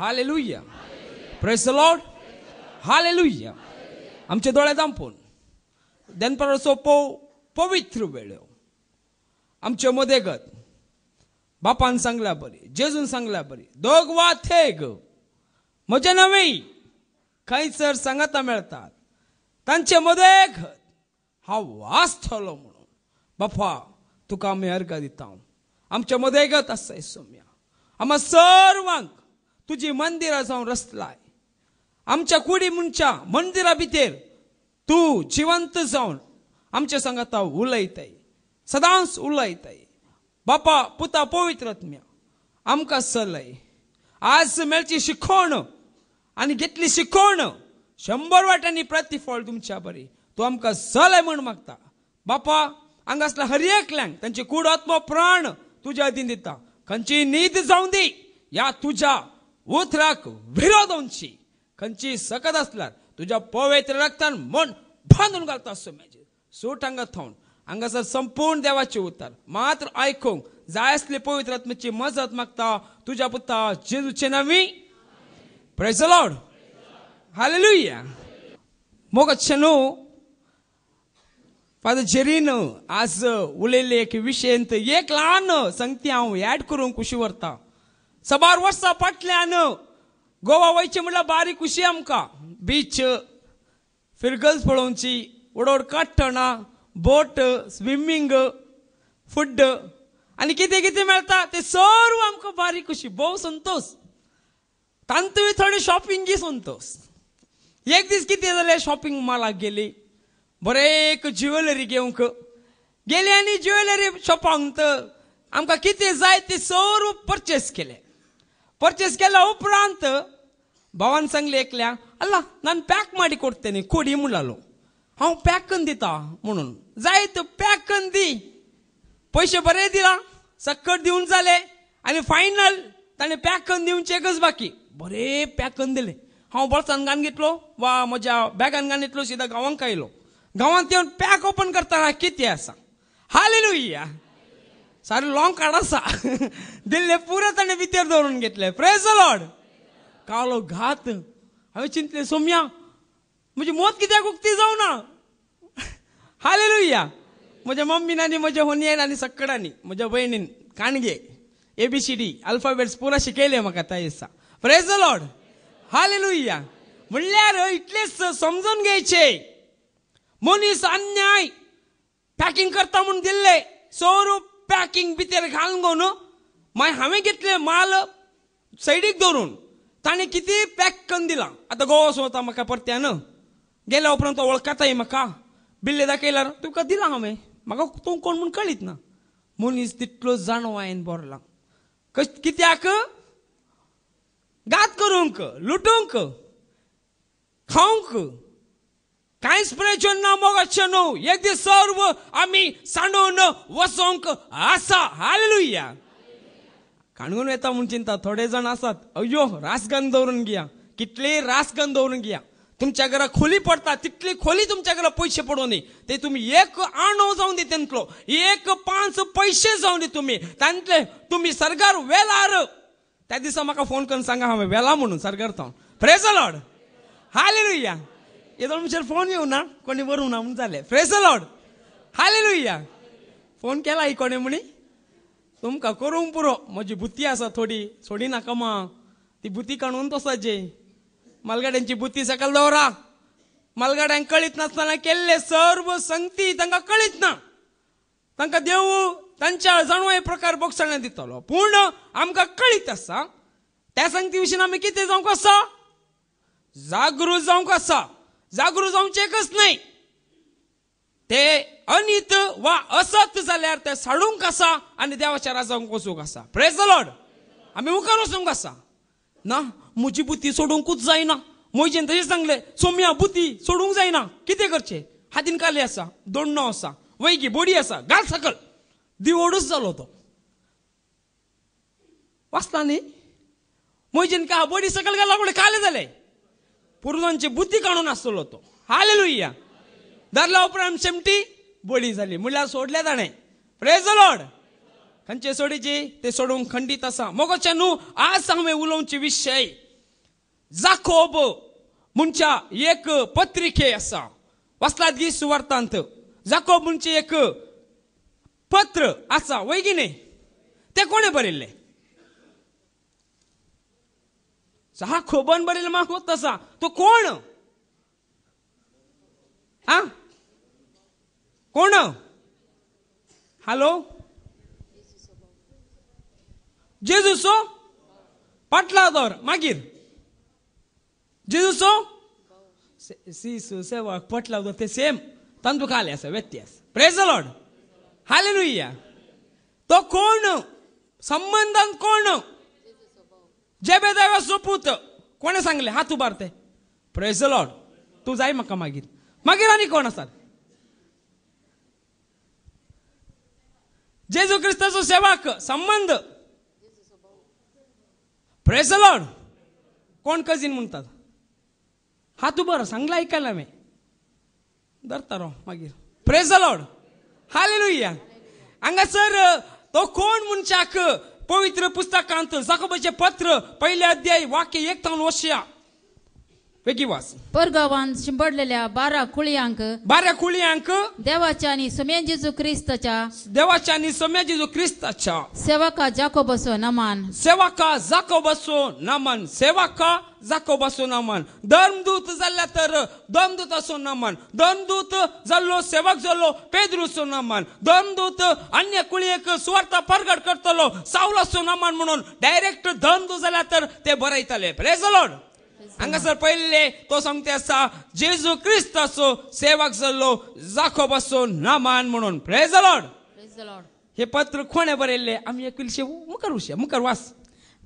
Hallelujah. Praise the Lord. Hallelujah. आमचे दोळे दांपून देनपर सोपो पवित्र वेळ आमचे मदेगत बापान सांगल्या बरी, जेजून सांगल्या बरी, दोग वा थेग म्हजे नवी खंयसर सांगता मेळतात तांचे मदेगत हांव वाचतलो म्हणून बापा तुका आमी अर्घ दिता. आमच्या मदेगत आसा सौम्या, आम्हा सर्वांक तुजी मंदिरां जावन रचलाय. आमच्या कुडी मुंच्या मंदिरा भितर तू जिवंत जावन आमच्या सांगाता उलयताय, सदांच उलयताय. बापा पुता पवित्र आत्म्या आमकां चलय. आज मेळची शिकवण आनी घेतली शिकवण 100 वाट्यांनी प्रतिफळ तुमच्या बरी तू आमकां चलय म्हण मागता. बापा हांगासल्या हर एकल्यांक तांचे कूड आत्मो प्राण तुज्या अधीन दिता. खंयची न्हीद जावं दी या तुज्या उतराक विरोधोंची खंयची सकत असल्यार तुज्या पवित्र रक्तान मन बांधून घालता. सोम्याचे सूट हांगा थावन हांगासर संपूर्ण देवाचे उतर मात्र आयकूंक जाय असले पवित्र आत्म्याची मजत मागता तुज्या पुता जेजूचे नांवी. Praise the Lord. हालेलुया. मोगचे न्हू फादर जेरीन आज उलयले एक विशय एक ल्हान संगती हांव ऍड करूंक खुशी व्हरता. सबार वर्सां फाटल्यान गोवा वयचे म्हणल्यार बारीक खुशी आमकां बीच फिरगल्स पळोवची, उडोड काडटना, बोट, स्विमींग, फूड आनी कितें कितें मेळटा ते सर्व आमकां बारीक खुशी, भोव संतोष. तांतूय थोडी शॉपिंगी संतोष. एक दीस कितें जालें, शॉपिंग मॉलाक गेली, बरें एक ज्युवेलरी घेवंक गेली आनी ज्युवेलरी शॉपांत आमकां कितें जाय ते सर्व परचेस केले. परचेस केल्या उपरांत भावान सांगले एकल्या, अल्ला ನಾನು ಪ್ಯಾಕ್ ಮಾಡಿ ಕೊಡ್ತೇನೆ ಕೊಡಿ म्हणलो. हांव पॅक करून दिता म्हणून जायत पॅक करून दी. पैसे बरे दिला, सक्कट दिवन जाले आनी फायनल ताणें पॅक करून दिवचे एकच बाकी. बरे पॅक करून दिले. हांव बॉल्सान घालून घेतलो वा म्हज्या बॅगान घालून घेतलो, सीधा गांवांक आयलो. गांवांत येवन पॅक ओपन करता कितें आसा. हालेलुया. सारे लॉंग कार्ड आसा दिल्ले पुरे ताणें भितर दवरून घेतले. Praise the Lord. कालो घात. हांवें चिंतलें सोम्या म्हजी मोत कित्याक उक्ती जावना. हालेलुया. म्हज्या मम्मीन आनी म्हज्या होनयेन आनी सक्कडांनी म्हज्या भयणीन काणगे ABCD अल्फाबेट्स पुरा शिकयले म्हाका त्या दिसा. Praise the Lord. हालेलुया. म्हणल्यार इतलेच समजून घेवचे मनीस अन्याय पॅकिंग करता म्हणून दिल्ले सोरूप पॅकिंग भितर घालून गो न्हू मागीर हांवें घेतले माल सायडीक दवरून ताणें कितें पॅक करून दिला. आतां गोवा वचता म्हाका परत्यान गेल्या उपरांत तो वळखताय म्हाका बिल्ले दाखयल्यार तुका दिला हांवें, म्हाका तूं कोण म्हूण कळीत ना. मनीस तितलो जाणो हांवें भरला. कित्याक घात करूंक, लुटूंक, खावंक कांयच प्रयोजन ना. मोगाचें न्हू. एक दीस सर्व आमी सांडून वसोंक आसा. हालेलुया. काणगून येता म्हूण चिंता थोडे जाण आसात, अय्यो रासगन दवरून घेया, कितले रासगन दवरून घेया. तुमच्या घरा खोली पडता तितली खोली तुमच्या घरा पैसे पडू नये. ते तुम्ही एक आणो जाऊन दे त्यांतलो, एक 5 पैसे जाऊन दे तुम्ही तांतले तुम्ही सरकार वेलार. त्या दिसा म्हाका फोन करून सांगा हांवें वेला म्हणून सरकार थावन. Praise the Lord. हालेलुया. येदो म्हणचे फोन येऊ ना कोणी वरूं ना म्हणून जालें. Praise the Lord. Hallelujah. Phone केला ही कोणे म्हणी तुमकां करूंक पुरो. म्हजी बुती आसा थोडी सोडी नाका मा ती बुती काडून तसाचे मालगाड्यांची बुती सकल दवरा. मालगाड्यांक कळीत नासतना केल्ले सर्व संगती तांकां कळीत ना. तांकां देव तांच्या जाणवाय प्रकार बोगसण्यात दितलो पूण आमकां कळीत आसा. त्या संगती विशीं आमी कितें जावंक आसा, जागृत जावंक आसा. जागृत जावंचे एकच न्हय, ते अनित वा असत जाल्यार ते साडूंक आसा आनी देवाच्या राजांक वचूंक आसा. Praise the Lord. आमी मुखार वचूंक आसा ना. म्हजी बुती सोडूंकूच जायना. मोयजेन तशें सांगलें सोम्या बुती सोडूंक जायना. कितें करचें. हातीन काले आसा, दोण्णो आसा, वैगी बोडी आसा, घाल सकल. दिवोडूच जालो तो. वाचता न्ही. मोयजेन का बोडी सकल घाला फुडें काले जाले. पुरुजांची बुती काडून आसतलो तो. हालेलुया. धरला उपरांत शेमटी बोडी जाली म्हणल्यार सोडले ताणें. Praise the Lord. खंयचे सोडीची ते सोडूंक खंडीत आसा. मोगोचे न्हू आज हांवें उलोवचे विशय जाकोब मुंच्या एक पत्रिके असा वाचलात गी सुवार्तांत जाकोब मुंचे एक पत्र असा वय की नाही ते कोणे बरयल्ले जाकोबान बरयल्ले म्हाका होत तसा तो कोण हा कोण हॅलो जेजूसो पाटलादोर मागीर जेजूसो सीसू सेवक पाटलादोर ते सेम तांतू खाले आसा व्यत्यास प्रेज द लॉर्ड हालेलुया तो कोण संबंधान कोण जेबेदावा सोपूत कोणे सांगले हात उबारते प्रेज द लॉर्ड तू जाय म्हाका मागीर मागीर आनी कोण आसात जेजू क्रिस्ताचो सेवक संबंध प्रेज द लॉर्ड कोण कजीन म्हणतात हात उबार सांगला ऐकायला मी धरता रो मागीर प्रेज द लॉर्ड हालेलुया हांगासर तो कोण मनशाक पवित्र पुस्तकांत जाकोबाचे पत्र पहिले अध्याय वाक्य 1 तावन वशया वेगी वास परगावान शिंपडलेल्या 12 कुळयांक देवाच्या आणि सोम्या जेजू ख्रिस्ताच्या सेवका जाकोबाचो नमन धर्मदूत जाल्ल्या तर धर्मदूताचो नमन धर्मदूत जाल्लो सेवक जाल्लो पेद्रूचो नमन धर्मदूत अन्य कुळयेक सुवार्ता प्रगट करतलो सावलाचो नमन म्हणून डायरेक्ट धर्मदूत जाल्यार तर ते बरयताले प्रेज द लॉर्ड हांगासर पहिले तो सांगते असा जेजू क्रिस्ताचो सेवक जाल्लो जाकोबाचो नमन म्हणून प्रेज द लॉर्ड हे पत्र कोणे बरयल्ले आम्ही एकविलशे मुखार वास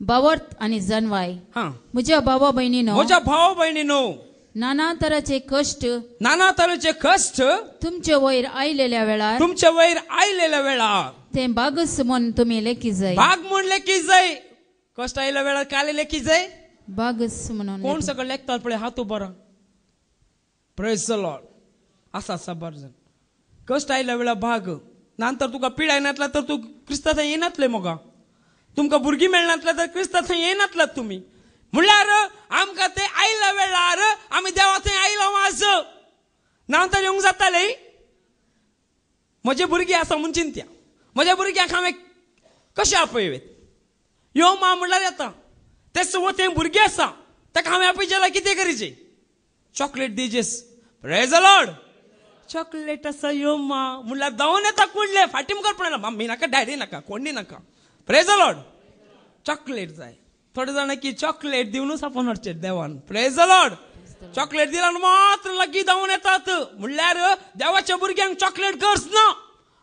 बावर्त आणि जनवाय म्हज्या भावा बहिणीनो नाना तराचे कष्ट तुमचे वयर आयलेल्या वेळार ते बागस म्हूण तुमी लेखी जाय कष्ट आयल्या वेळार काले लेखी जाय बागस म्हणून कोण सगळं लेखतात पळय हात उबारा प्रेज द लॉर्ड असा बरजन कष्ट आयल्या वेळा भाग नंतर तुका पिडाय नातला तर तू क्रिस्ता थंय येनातले मोगा तुमकां भुरगीं मेळनातले तर क्रिस्ता थंय येनातलात तुमी म्हणल्यार आमकां ते आयल्या वेळार आमी देवा थंय आयलो वाज नंतर येवंक जाताले म्हजे भुरगीं आसा म्हूण चिंत्या म्हज्या भुरग्यांक हांवें कशें आपयवेत यो मा म्हणल्यार येता ते थंय भुरगीं आसा ताका हांवें आपयचें कितें करीचें चॉकलेट दिजेस प्रेज द लॉर्ड चॉकलेट आसा यो मा म्हणल्यार धांवन येता कुडले फाटीं मुखार पळयना मम्मी नाका डॅडी नाका कोणी नाका प्रेज द लॉर्ड चॉकलेट जाय थोडे जाण की चॉकलेट दिवनूच आपण हाडचे देवान प्रेज द लॉर्ड चॉकलेट दिल्यान मात्र लगेच धांवन येतात म्हणल्यार देवाच्या भुरग्यांक चॉकलेट गरज ना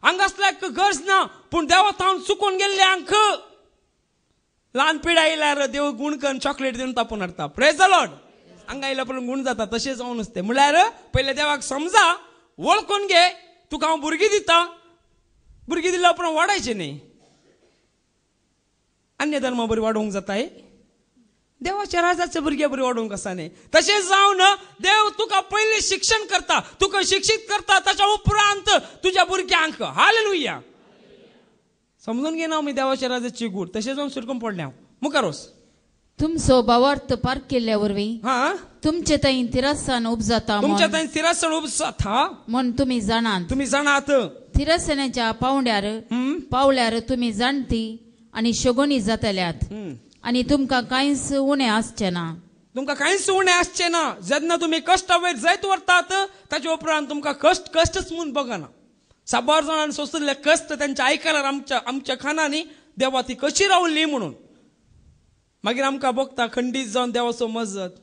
हांगासल्याक गरज ना पूण देवा थावन चुकून गेल्ल्यांक ल्हान पिढा आयल्यार देव गुण करून चॉकलेट दिवन तापोवन हाडटा प्रेज द लॉर्ड हांगा आयल्या पण गुण जाता तशें जावन नुसतें म्हणल्यार पयले देवाक समजा वळखून घे तुका हांव भुरगीं दिता भुरगीं दिल्या उपरांत वाडायचें न्ही अन्य धर्म बरी वाडोवंक जाताय देवाच्या राजाचे भुरगे बरी वाडोवंक आसा न्ही तशें जावन देव तुका पयलीं शिक्षण करता तुका शिक्षीत करता ताच्या उपरांत तुज्या भुरग्यांक हालेलुया समजून घे ना आमी देवाच्या राजाची गूड तशें जावन सुरकून पडले हांव मुखार वच तुमचो भावार्थ पार्क केल्ल्या वरवीं तुमचे थंय तिरासन उपजाता म्हूण तुमी जाणात तिरासनाच्या पावल्यार तुमी जाणटी आनी शगोनी जातल्यात आनी तुमकां कांयच उणें आसचें ना जेन्ना तुमी कश्टा वयर जायत व्हरतात ताचे उपरांत तुमकां कश्टच म्हूण बघना साबार जाणांनी सोंसले कश्ट तांच्या आयकल्यार आमच्या खानांनी देवा ती कशी रावली म्हणून मागीर आमकां बघता खंडीत जावन देवाचो मजत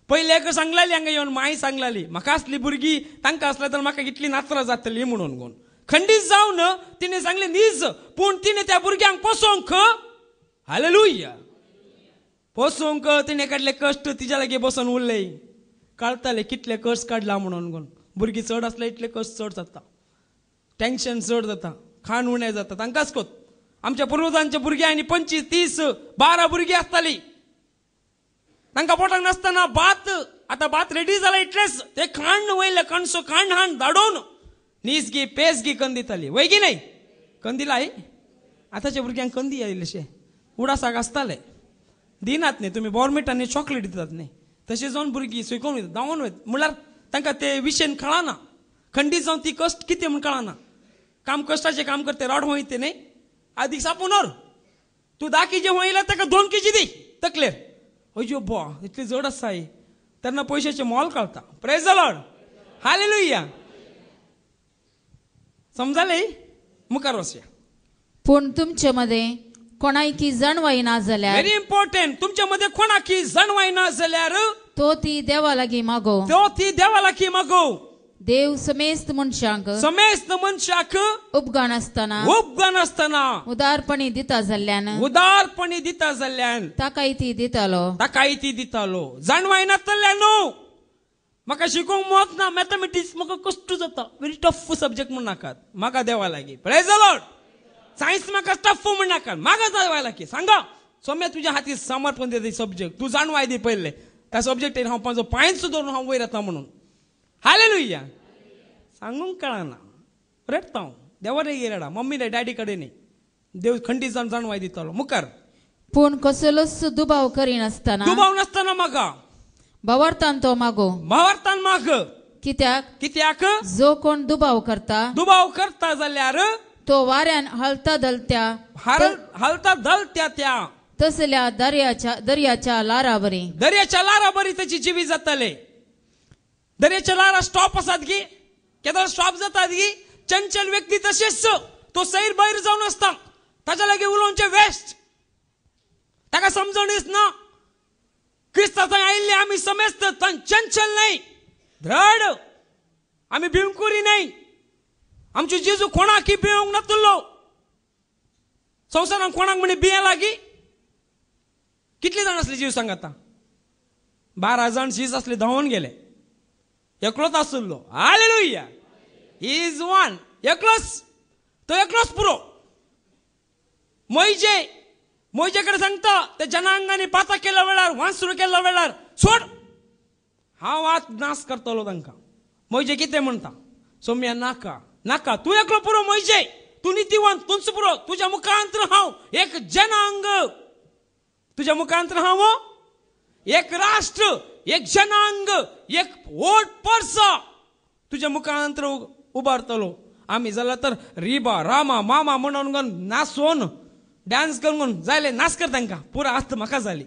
पयले एक सांगलाली हांगा येवन माय सांगलाली म्हाका असली भुरगीं तांकां असले तर म्हाका इतली नात्रां जातली म्हणून कोण खंडीत जावन तिने सांगले नीज पूण तिने त्या भुरग्यांक पोसोवंक हालेलुया पोसोवंक तिने काडले कश्ट तिच्या लागी बसून उरले कळताले कितले कश्ट काडला म्हणून कोण भुरगीं चड आसले इतले कश्ट चड जाता टेन्शन चड जाता खाण उणें जाता तांकांच कोत आमच्या पुर्वजांच्या भुरग्यां आनी 25, 30, 12 भुरगीं आसतालीं तांकां पोटाक नासतना भात रेडी जाला इतलेच ते खाण वयले कणसो खाण हाण धाडोवन नीसगी पेसगी कन्न दिताली वय की नाही कन्न दिलाय आतांच्या भुरग्यांक कन्न दिया इल्लेशे उडासाक आसताले दिनात न्ही तुमी गव्हर्मेंटांनी चॉकलेट दितात न्ही तसे जाऊन भुरगीं सुकोवन वयता धांवून वयता म्हळ्यार तांकां ते विशयन कळना खंडीत जावन ती कश्ट कितें म्हण कळना काम कश्टाचें काम करते रड वयते न्ही आदीक सापूनर तूं 10 केजी वयला ताका 2 केजी दी तकलेर अजो बा इतलें जड आसा तेन्ना पयशाचें मोल कळटा प्रेज द लॉर्ड हालेलुया समजालें मुखार वचया पूण तुमचे मध्ये कोणाकी जणवाई ना जाल्यार व्हेरी इम्पॉर्टंट तुमच्या मध्ये कोणाकी जणवाई ना जाल्यार तो ती देवा लागीं मागो देव समेस्त मनशाक उपगान आसतना उदारपणी दिता जाल्ल्यान ताकाय ती दितालो जणवाई नासतल्या न्हू म्हाका शिकोवंक मत ना मॅथमॅटिक्स म्हाका कष्ट जाता व्हेरी टफ सब्जेक्ट म्हण नाकात म्हाका देवा लागीं प्रेज द लॉर्ड सायन्स म्हाका टफ म्हण नाकात म्हाका देवा लागीं सांगा सोम्या तुज्या हाती समर्पण दे सब्जेक्ट तूं जाणवाय दी पयले त्या सब्जेक्टेर हांव म्हाजो पांयच धरून हांव वयर येता म्हणून हालेलुया सांगूंक कळना रडता हांव देवार रडा मम्मी डॅडी कडेन देव खंडीत जावन जाणवाय दितालो मुखार पूण कसलोच दुबाव करिनासतना म्हाका भावार्थान माग कित्याक जो कोण दुबाव करता जाल्यार तो वाऱ्यान हलता धलत्या त्या तसल्या दर्याच्या लाराबरी त्याची जिवी जातले दर्याच्या लारा स्टॉप आसात गी केदार स्टॉप जातात गी चंचल व्यक्ती तशेच तो सैर भायर जावन आसता ताच्या लागीं उलोवचें वेस्ट ताका समजणीच ना क्रिस्ता थंय आयिल्ले आमी समेस्त चंचल नाही धड आमी भिवकुरी नाही आमचो जेजू कोणाकी भिवंक नासलो संवसारान कोणाक म्हणे भिये लागी कितले जाण असले जीव सांग आता 12 जाण शीज असले धांवून गेले एकलोच आसलो हालेलुया ही इज वन एकलोच पुरो मोइजे कडे सांगता त्या जनांगांनी पाता केल्या वेळार वास सुरू केल्या वेळार सोड हांव आत नाश करतलो तांकां मोइजे कितें म्हणटा सोम्या नाका तूं एकलो पुरो मोइजे तूं नितीवान तूंच पुरो तुज्या मुखांतर हांव एक जनांग तुज्या मुखांतर हांव एक राष्ट्र एक जनांग एक वोट परसा तुज्या मुखांतर उबारतलो आमी जाल्यार तर रिबा रामा मामा म्हणून नाचोन डान्स करून जाले नाच कर तांकां पुरो आस्त म्हाका जाली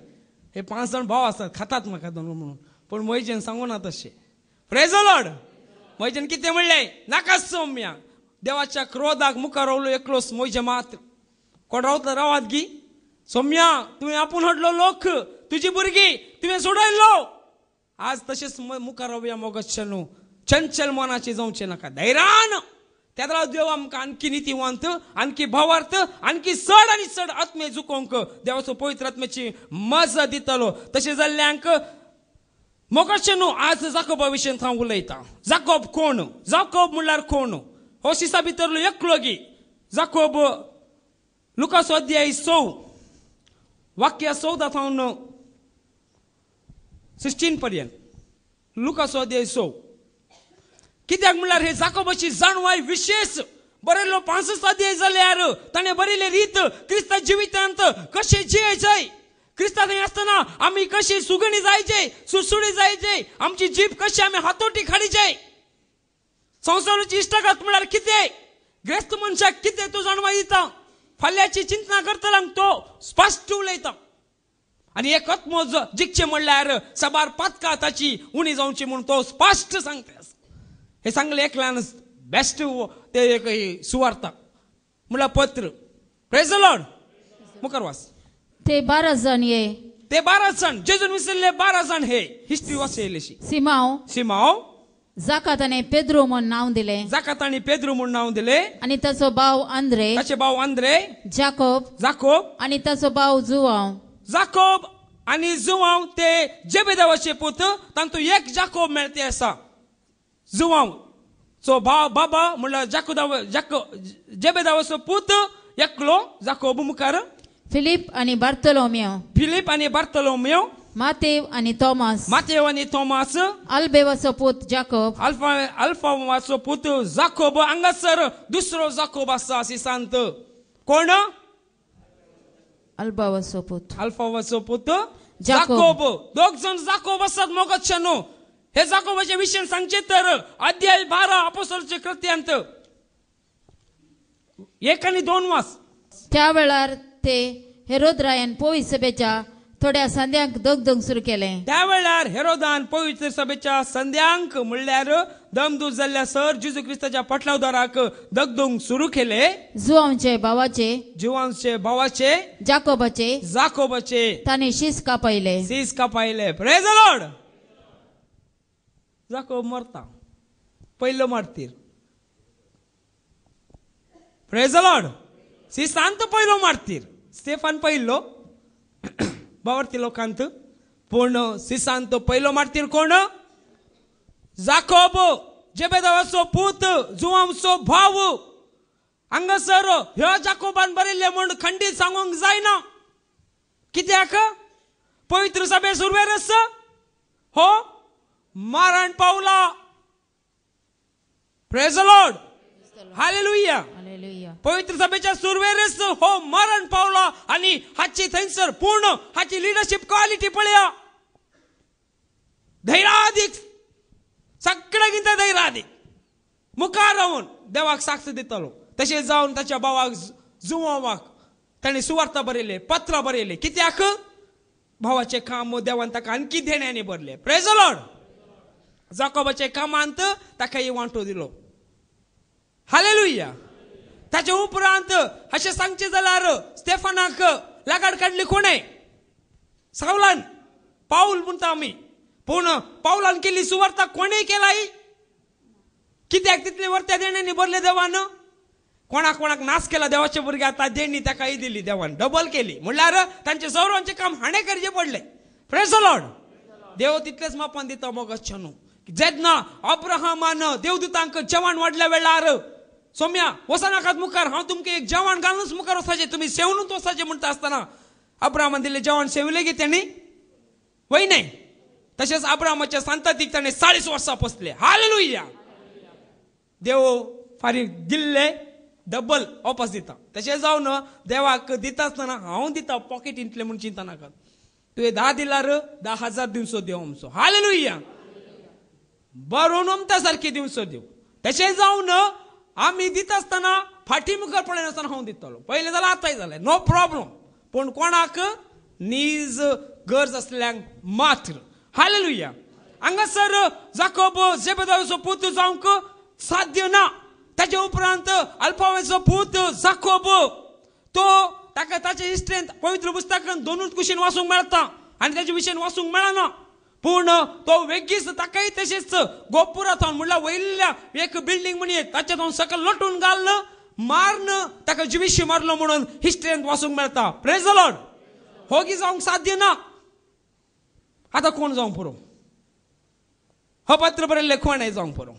हे 5 जाण भाव आसतात खातात म्हाका दोन म्हणून पण मोइजेन सांगू ना तशें प्रेज द लॉर्ड मोइजेन कितें म्हणलें नाका सौम्या देवाच्या क्रोधाक मुखार रावलो एकलोच मोइजे मात्र कोण रावता रावात गी सौम्या तुवें आपूण हाडलो लोक तुजी भुरगीं तुवें सोडयलो आज तशेंच मुखार रावया मोगतशे न्हू चंचल मनाचे जावचें नाका धैर्यान त्या देव आमकां आणखी नितीवंत आणखी भावार्थ आणखी चड आनी चड आत्मे जुकोवंक देवाचो पवित्र आत्म्याची मजा दितलो तशें जाल्ल्यांक मोगतशे न्हू आज जाकोबा विशयी हांव उलयतां जाकोब कोण जाकोब म्हणल्यार कोण हो शिसा भितरलो एकलो गी जाकोब लुकास अध्याय 6 वाक्य 14 थावन 16 पर्यंत लुकास अध्याय 6 कित्याक म्हणल्यार हे जाकोबाची जाणवाय विशेष बरयल्लो 65 अध्याय जाल्यार ताणें बरयले रीत क्रिस्ता जिवितांत कशें जियेचें क्रिस्ता थंय आसतना आमी कशी सुगणी जायचे सुसुडी जायचे आमची जीभ कशी आमी हातोटी हाडीचे संवसाराची इश्टागत म्हळ्यार कितें ग्रेस्त मनशाक कितें तो जाणवाय दिता फाल्यांची चिंतना करतलो तो स्पश्ट उलयता आनी एक आत्मो जिखचे म्हणल्यार सबार पातका ताची उणी जावची म्हूण तो स्पश्ट सांगता हे सांगले एकल्यान बेस्ट ते एक सुवार्ता म्हणल्यार पत्र प्रेज द लॉर्ड मुखार वाच ते 12 जाण जेजून विसरले 12 जाण हे हिस्ट्री वाचयलेशी सिमाव जाका ताणें पेद्रो म्हूण नांव दिलें आनी ताचो भाव आंद्रे जाकोब आनी ताचो भाव जाकोब आनी जुवांव ते जेबेदावाचे पूत तांतूं एक जाकोब मेळते आसा जुवांव सो भाव बाबा म्हणल्यार जेबेदावाचो पूत एकलो जाकोब मुखार फिलिप आनी बार्तोलोमेव मातेव आनी थॉमास अल्फेवाचो पूत जाकोब अल्फावाचो पूत जाकोब हांगासर दुसरो जाकोब आसा अशी सांगत कोण अल्फावाचो पूत जाकोब दोग जण जाकोब असतात मोगच्छनो हे जाकोबाच्या विषयी सांगचे तर अध्याय 12 अपोस्तलचे कृत्यांत 1 आणि 2 वास. त्या वेळार ते हेरोदरायन पवित्र सभेच्या थोड्या संध्यांक दगदग सुरू केले. त्या वेळार हेरोदान पवित्र सभेच्या संध्यांक म्हणल्यार दमदूत जाल्ल्यासर जेजू ख्रिस्ताच्या पटलावदाराक दगदग सुरू केले. जुआंचे भावाचे जाकोबाचे ताने शीस कापायले. Praise the Lord. जाकोब मरता पहिलं मारतीर. Praise the Lord. सिसांत पहिलो मारतीर. स्टेफन पहिलो बावरती लोकांत पूर्ण सिसांत पहिलो मारतीर कोण? जाकोब जेबेदावाचो पूत जुआंचो भाव. हांगासर ह्या जाकोबान बरयल्ले म्हण खंडीत सांगूंक जायना. कित्याक? पवित्र सभे सुरवेरस हो मारण पावला. Praise the Lord. हालेलुया. पवित्र सभेच्या सुरवेरेस हो मरण पावला आणि हाची थंयसर पूर्ण हाची लिडरशिप क्वालिटी पळया. धैर्याधिक सगळ्यांकिंत धैर्याधिक मुखार रावून देवाक साक्ष दितलो. तशें जावन ताच्या भावाक जुआवाक ताणें सुवार्ता बरयले, पत्रां बरयले. कित्याक? भावाचे काम देवान ताका आणखी देण्याने भरले. Praise the Lord. जाकोबाचे कामांत ताका वांटो दिलो. हालेलुया. ताच्या उपरांत अशें सांगचे जाल्यार स्टेफनाक लागाड काडली कोणे? सावलान. पाऊल म्हणटा आमी पूण पावलान केली सुवार्ता कोणेय केलाई? कित्याक तितले वर्त्या देण्यानी भरले देवान? कोणाक नाश केला देवाचे भुरगे आता देणी ताका दिली देवान डबल केली म्हणल्यार तांचे सौरांचे काम हाणे करचे पडले. Praise the Lord. देव तितलेच मापान दिता मोगच्छनो. जेन्ना अब्राहमान देवदूतांक जेवण वाडल्या वेळार सोम्या वसनाकात मुखार हांव तुमकां एक जेवण घालूनच मुखार वचपाचें तुमी सेवनूच वचपाचें म्हणटा आसतना अब्राहमान दिल्लें जेवण सेविलें गे तेणी? वय नाही. तशेंच अब्राहमाच्या संततीक ताणें 40 वर्सां पोसले. हालेलुया. देव फारीक दिल्ले डबल वापस दिता. तशें जावन देवाक दिता आसतना हांव दिता पॉकेट इंतले म्हूण चिंता नाकात. तुवें 10 दिल्यार 10,000 दिवचो देव आमचो. हालेलुया. बरोवन अमता सारकी दिवचो देव. तशें जावन आमी दिता आसतना फाटी मुखार पळय नासतना हांव दितलो. पयलें जाल्यार आतांय जालें नो प्रॉब्लम. पूण कोणाक? नीज गरज असल्यांक मात्र. हालेलुया. हांगासर जाकोब जेबेदावाचो पूत जावंक साध्य ना. ताच्या उपरांत अल्फावाचो पूत जाकोब तो ताका ताचे हिस्ट्रेंत पवित्र पुस्तकांत 2 कुशीन वाचूंक मेळटा आनी ताचे विशयीन वाचूंक मेळना. पूण तो वेगीच ताकाय तशेंच गोपुरांत म्हणल्यार वयल्या एक बिल्डींग म्हणये ताचेर हांव सकयल लोटून घालना मारन ताका जिविशी मारलो म्हणून हिस्ट्रेंत वाचूंक मेळटा. Praise the Lord. होगी जावंक साध्य ना. आतां कोण जावंक पुरो? हो पत्र बरयल्लें कोणें जावंक पुरो?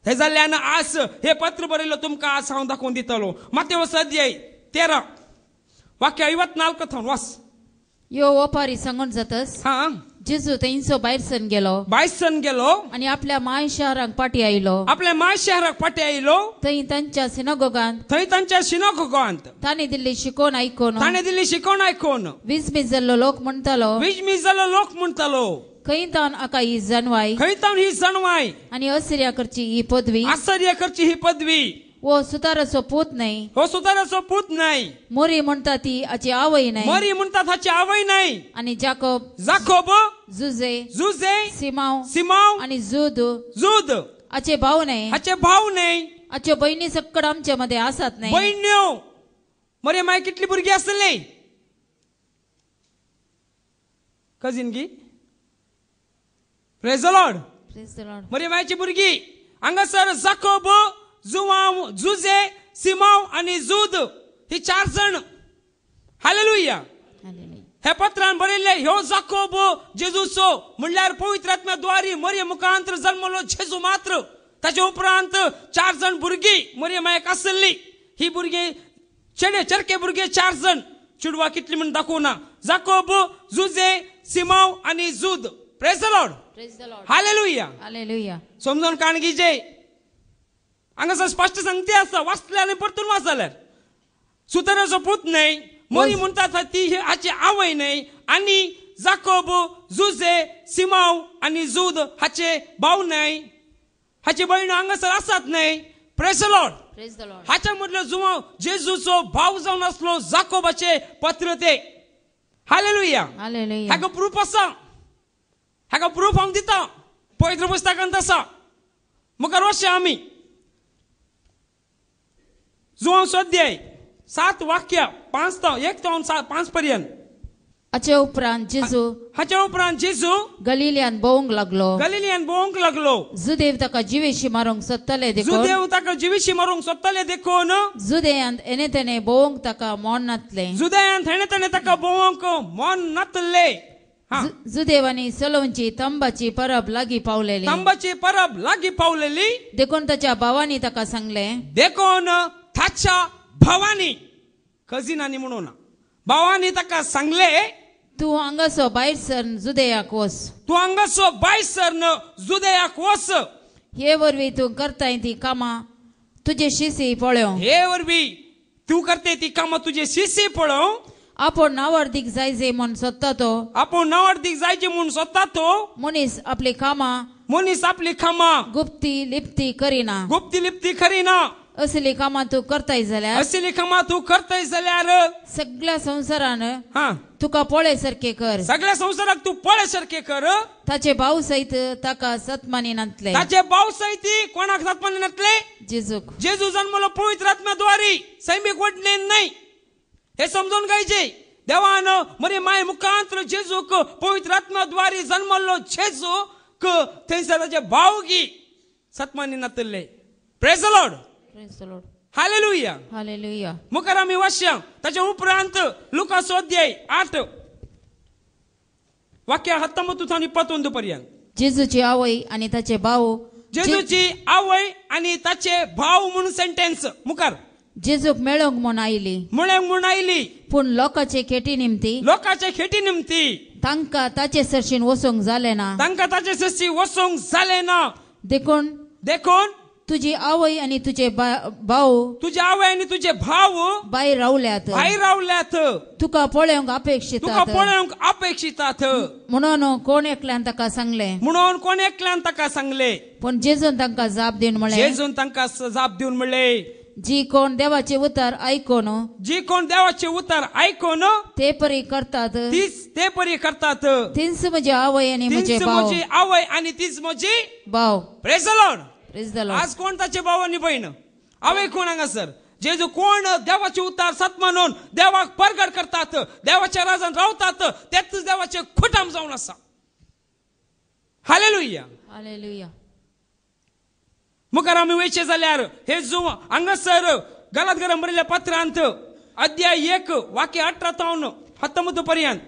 हे जाल्ल्यान आस हे पत्र बरयलो तुमकां आज हांव दाखोवन दितलो. मातेवस अध्याय 13 वाक्य 54 वास. यो ओपारी सांगून जातस जेजू थंयसो भायर सन गेलो आनी आपल्या माय शहराक पाटी आयलो. थंय तांच्या सिनागोगांत ताणें दिल्ली शिकोवन आयकोन विस्मीत जाल्लो लोक म्हणटालो खंय तावन आका ही जणवाय आनी आश्चर्याकरची ही पदवी वो सुताराचो पूत नाही. मोरी म्हणटा ती हाची आवय नाही. आनी जाकोब जुजे सिमाव आनी जूद हाचे भाव नाही. हाच्यो बहिणी सकड आमच्या मध्ये आसात नाही. बहिण्यो मरे माय कितली भुरगीं आसली? कजिनगी. Praise the Lord. मरे मायची भुरगीं. हांगासर जाकोब जुजे सिमाव आणि जूद ही 4 जण. हालेलुया. हे पत्रान बरयल्ले ह्यो जाकोब जेजूचो म्हणल्यार पवित्र आत्म्याद्वारे मरियम मुखांतर जल्मलो जेजू मात्र. ताच्या उपरांत 4 जण भुरगीं मरियमाक आसली. ही भुरगीं चरके भुरगे 4 जण. चुडवा कितली म्हण दाखोवना. जाकोब जुजे सिमाव आणि जूद. Praise the Lord. हालेलुया. समजून काणगीचे हांगासर स्पश्ट सांगते आसा वाचले आनी परतून वाचल्यार सुताराचो पूत न्हय. मोरी म्हणटा ती हाची आवय न्हय आनी जाकोब, जुजे, सिमाव आणि जूद हाचे भाऊ नाही, हाचे बहीण हांगासर आसात नाही. Praise the Lord. Praise the Lord. हाच्या मधलो जुमो जेजूचो भाव जावन असलो जाकोबाचे पत्र ते. हालेलुया. हालेलुया. हाका प्रूफ आसा, हाका प्रूफ हांव दिता. पवित्र पुस्तकांत आसा. मुखार वचया आमी. जुवांव अध्याय 7 वाक्य 5 तो 1 तो 5 पर्यंत. हाचे उपरांत जेजू हाच्या उपरांत जेजू गलिलियान भोवंक लागलो. जुदेव ताका जिवेशी मारूंक सोदताले देखून जुदेव ताका जिवीशी मारूंक सोदताले देखून जुदेयांत एने तेने भोवंक ताका मोन नातले. जुदेयांत हेणे तेणे ताका भोवंक मोन नातले. जुदेवानी सलोंची तंबाची परब लागीं पावलेली. तंबाची परब लागीं पावलेली देखून ताच्या भावानी ताका सांगले. देखून ताच्या भावानी कजिनांनी म्हणून भावानी ताका सांगले, तूं हांगासो भायर सरन जुदेयाक वच. तूं हांगासो भायर सरन जुदेयाक वच. हे वरवीं तूं करताय ती कामां तुजे शिसी पळोवंक. हे वरवीं तूं करते ती कामां तुजे शिसी पळोवंक. आपूण नावार्दीक जायजे म्हूण सोदता तो. आपूण नावार्दीक जायचे म्हूण सोदता तो. मनीस आपली कामां गुप्ती लिप्ती करिना. गुप्ती लिप्ती करिना. असली कामां तूं करताय जाल्यार सगळ्या संवसारान तुका पळय सारखे कर. सगळ्या संवसाराक तूं पळय सारखे कर. ताचे भाव सहित ताका सतमानी नातले. ताचे भाव सहित कोणाक सतमानी नातले? जेजूक. जेजू जन्मलो पवित्र आत्म्याद्वारे, सैमिक वडणेन नाही. हे समजून घ्यायचे. देवान मरे माय मुखांतर जेजूक पवित्र आत्म्याद्वारे जन्मलो जेजूक थंयसर ताचे भाव गी सतमानी नातले. Praise the Lord. Praise the Lord. हालेलुया. हालेलुया. मुखार आमी वाचया. ताच्या उपरांत लुकास अध्याय 8 वाक्य 19 थान 21 पर्यंत. जेजूची आवय आणि ताचे भाव. जेजूची आवय आणि ताचे भाव म्हणून सेंटेन्स मुखार. जेजूक मेळोंक म्हूण आयली. पूण लोकांचे खेटी निमती तांकां ताचे सरशीन वचोंक जालें ना. देखून तुजी आवय आनी तुजे भाव भायर रावल्यात. तुका पळोवंक अपेक्षितात म्हणून कोण एकल्यान ताका सांगले. पूण जेजून तांकां जाप दिवन म्हणले, जी कोण देवाचे उतर आयकोन ते परी करतात तीच म्हजी आवय आनी म्हजे भाव. Praise the Lord. Praise the Lord. आज कोण ताचे भाव आनी बहीण आवय कोण हांगासर जेजू कोण देवाचे उतार सतमानून देवाक परगट करतात, देवाच्या राजान रावतात, तेच देवाचे खुटाम जावन आसा. हालेलुया. हालेलुया. मुखार आमी वयचे जाल्यार हे जो हांगासर गलात बरयल्ल्या पत्रांत अध्याय 1 वाक्य 18 तावन 19 पर्यंत.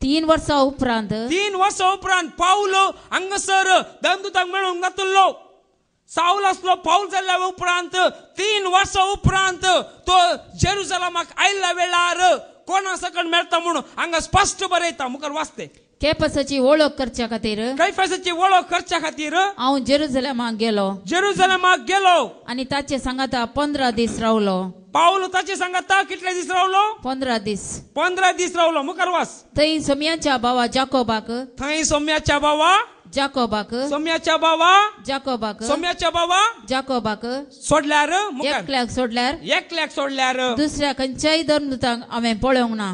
3 वर्सां उपरांत पाऊल हांगासर दंदुताक मेळूंक नातलो. साऊल आसलो. पाऊल जाल्ल्या उपरांत 3 वर्सां उपरांत तो जेरुसलेमाक आयिल्ल्या वेळार कोणा सकट मेळटा म्हणून हांगा स्पश्ट बरयता. मुखार वाचते. कैफासाची वळख करच्या खातीर हांव जेरुसलेमाक गेलो आनी ताचे सांगाता 15 दीस रावलो. पाऊल ताचे सांगाता कितले दीस रावलो? 15 दीस रावलो. मुखार वाच. थंय सोम्याच्या भावा जाकोबाक सोडल्यार एकल्याक सोडल्यार दुसऱ्या खंयच्याय धर्मदूताक हांवें पळोवंक ना.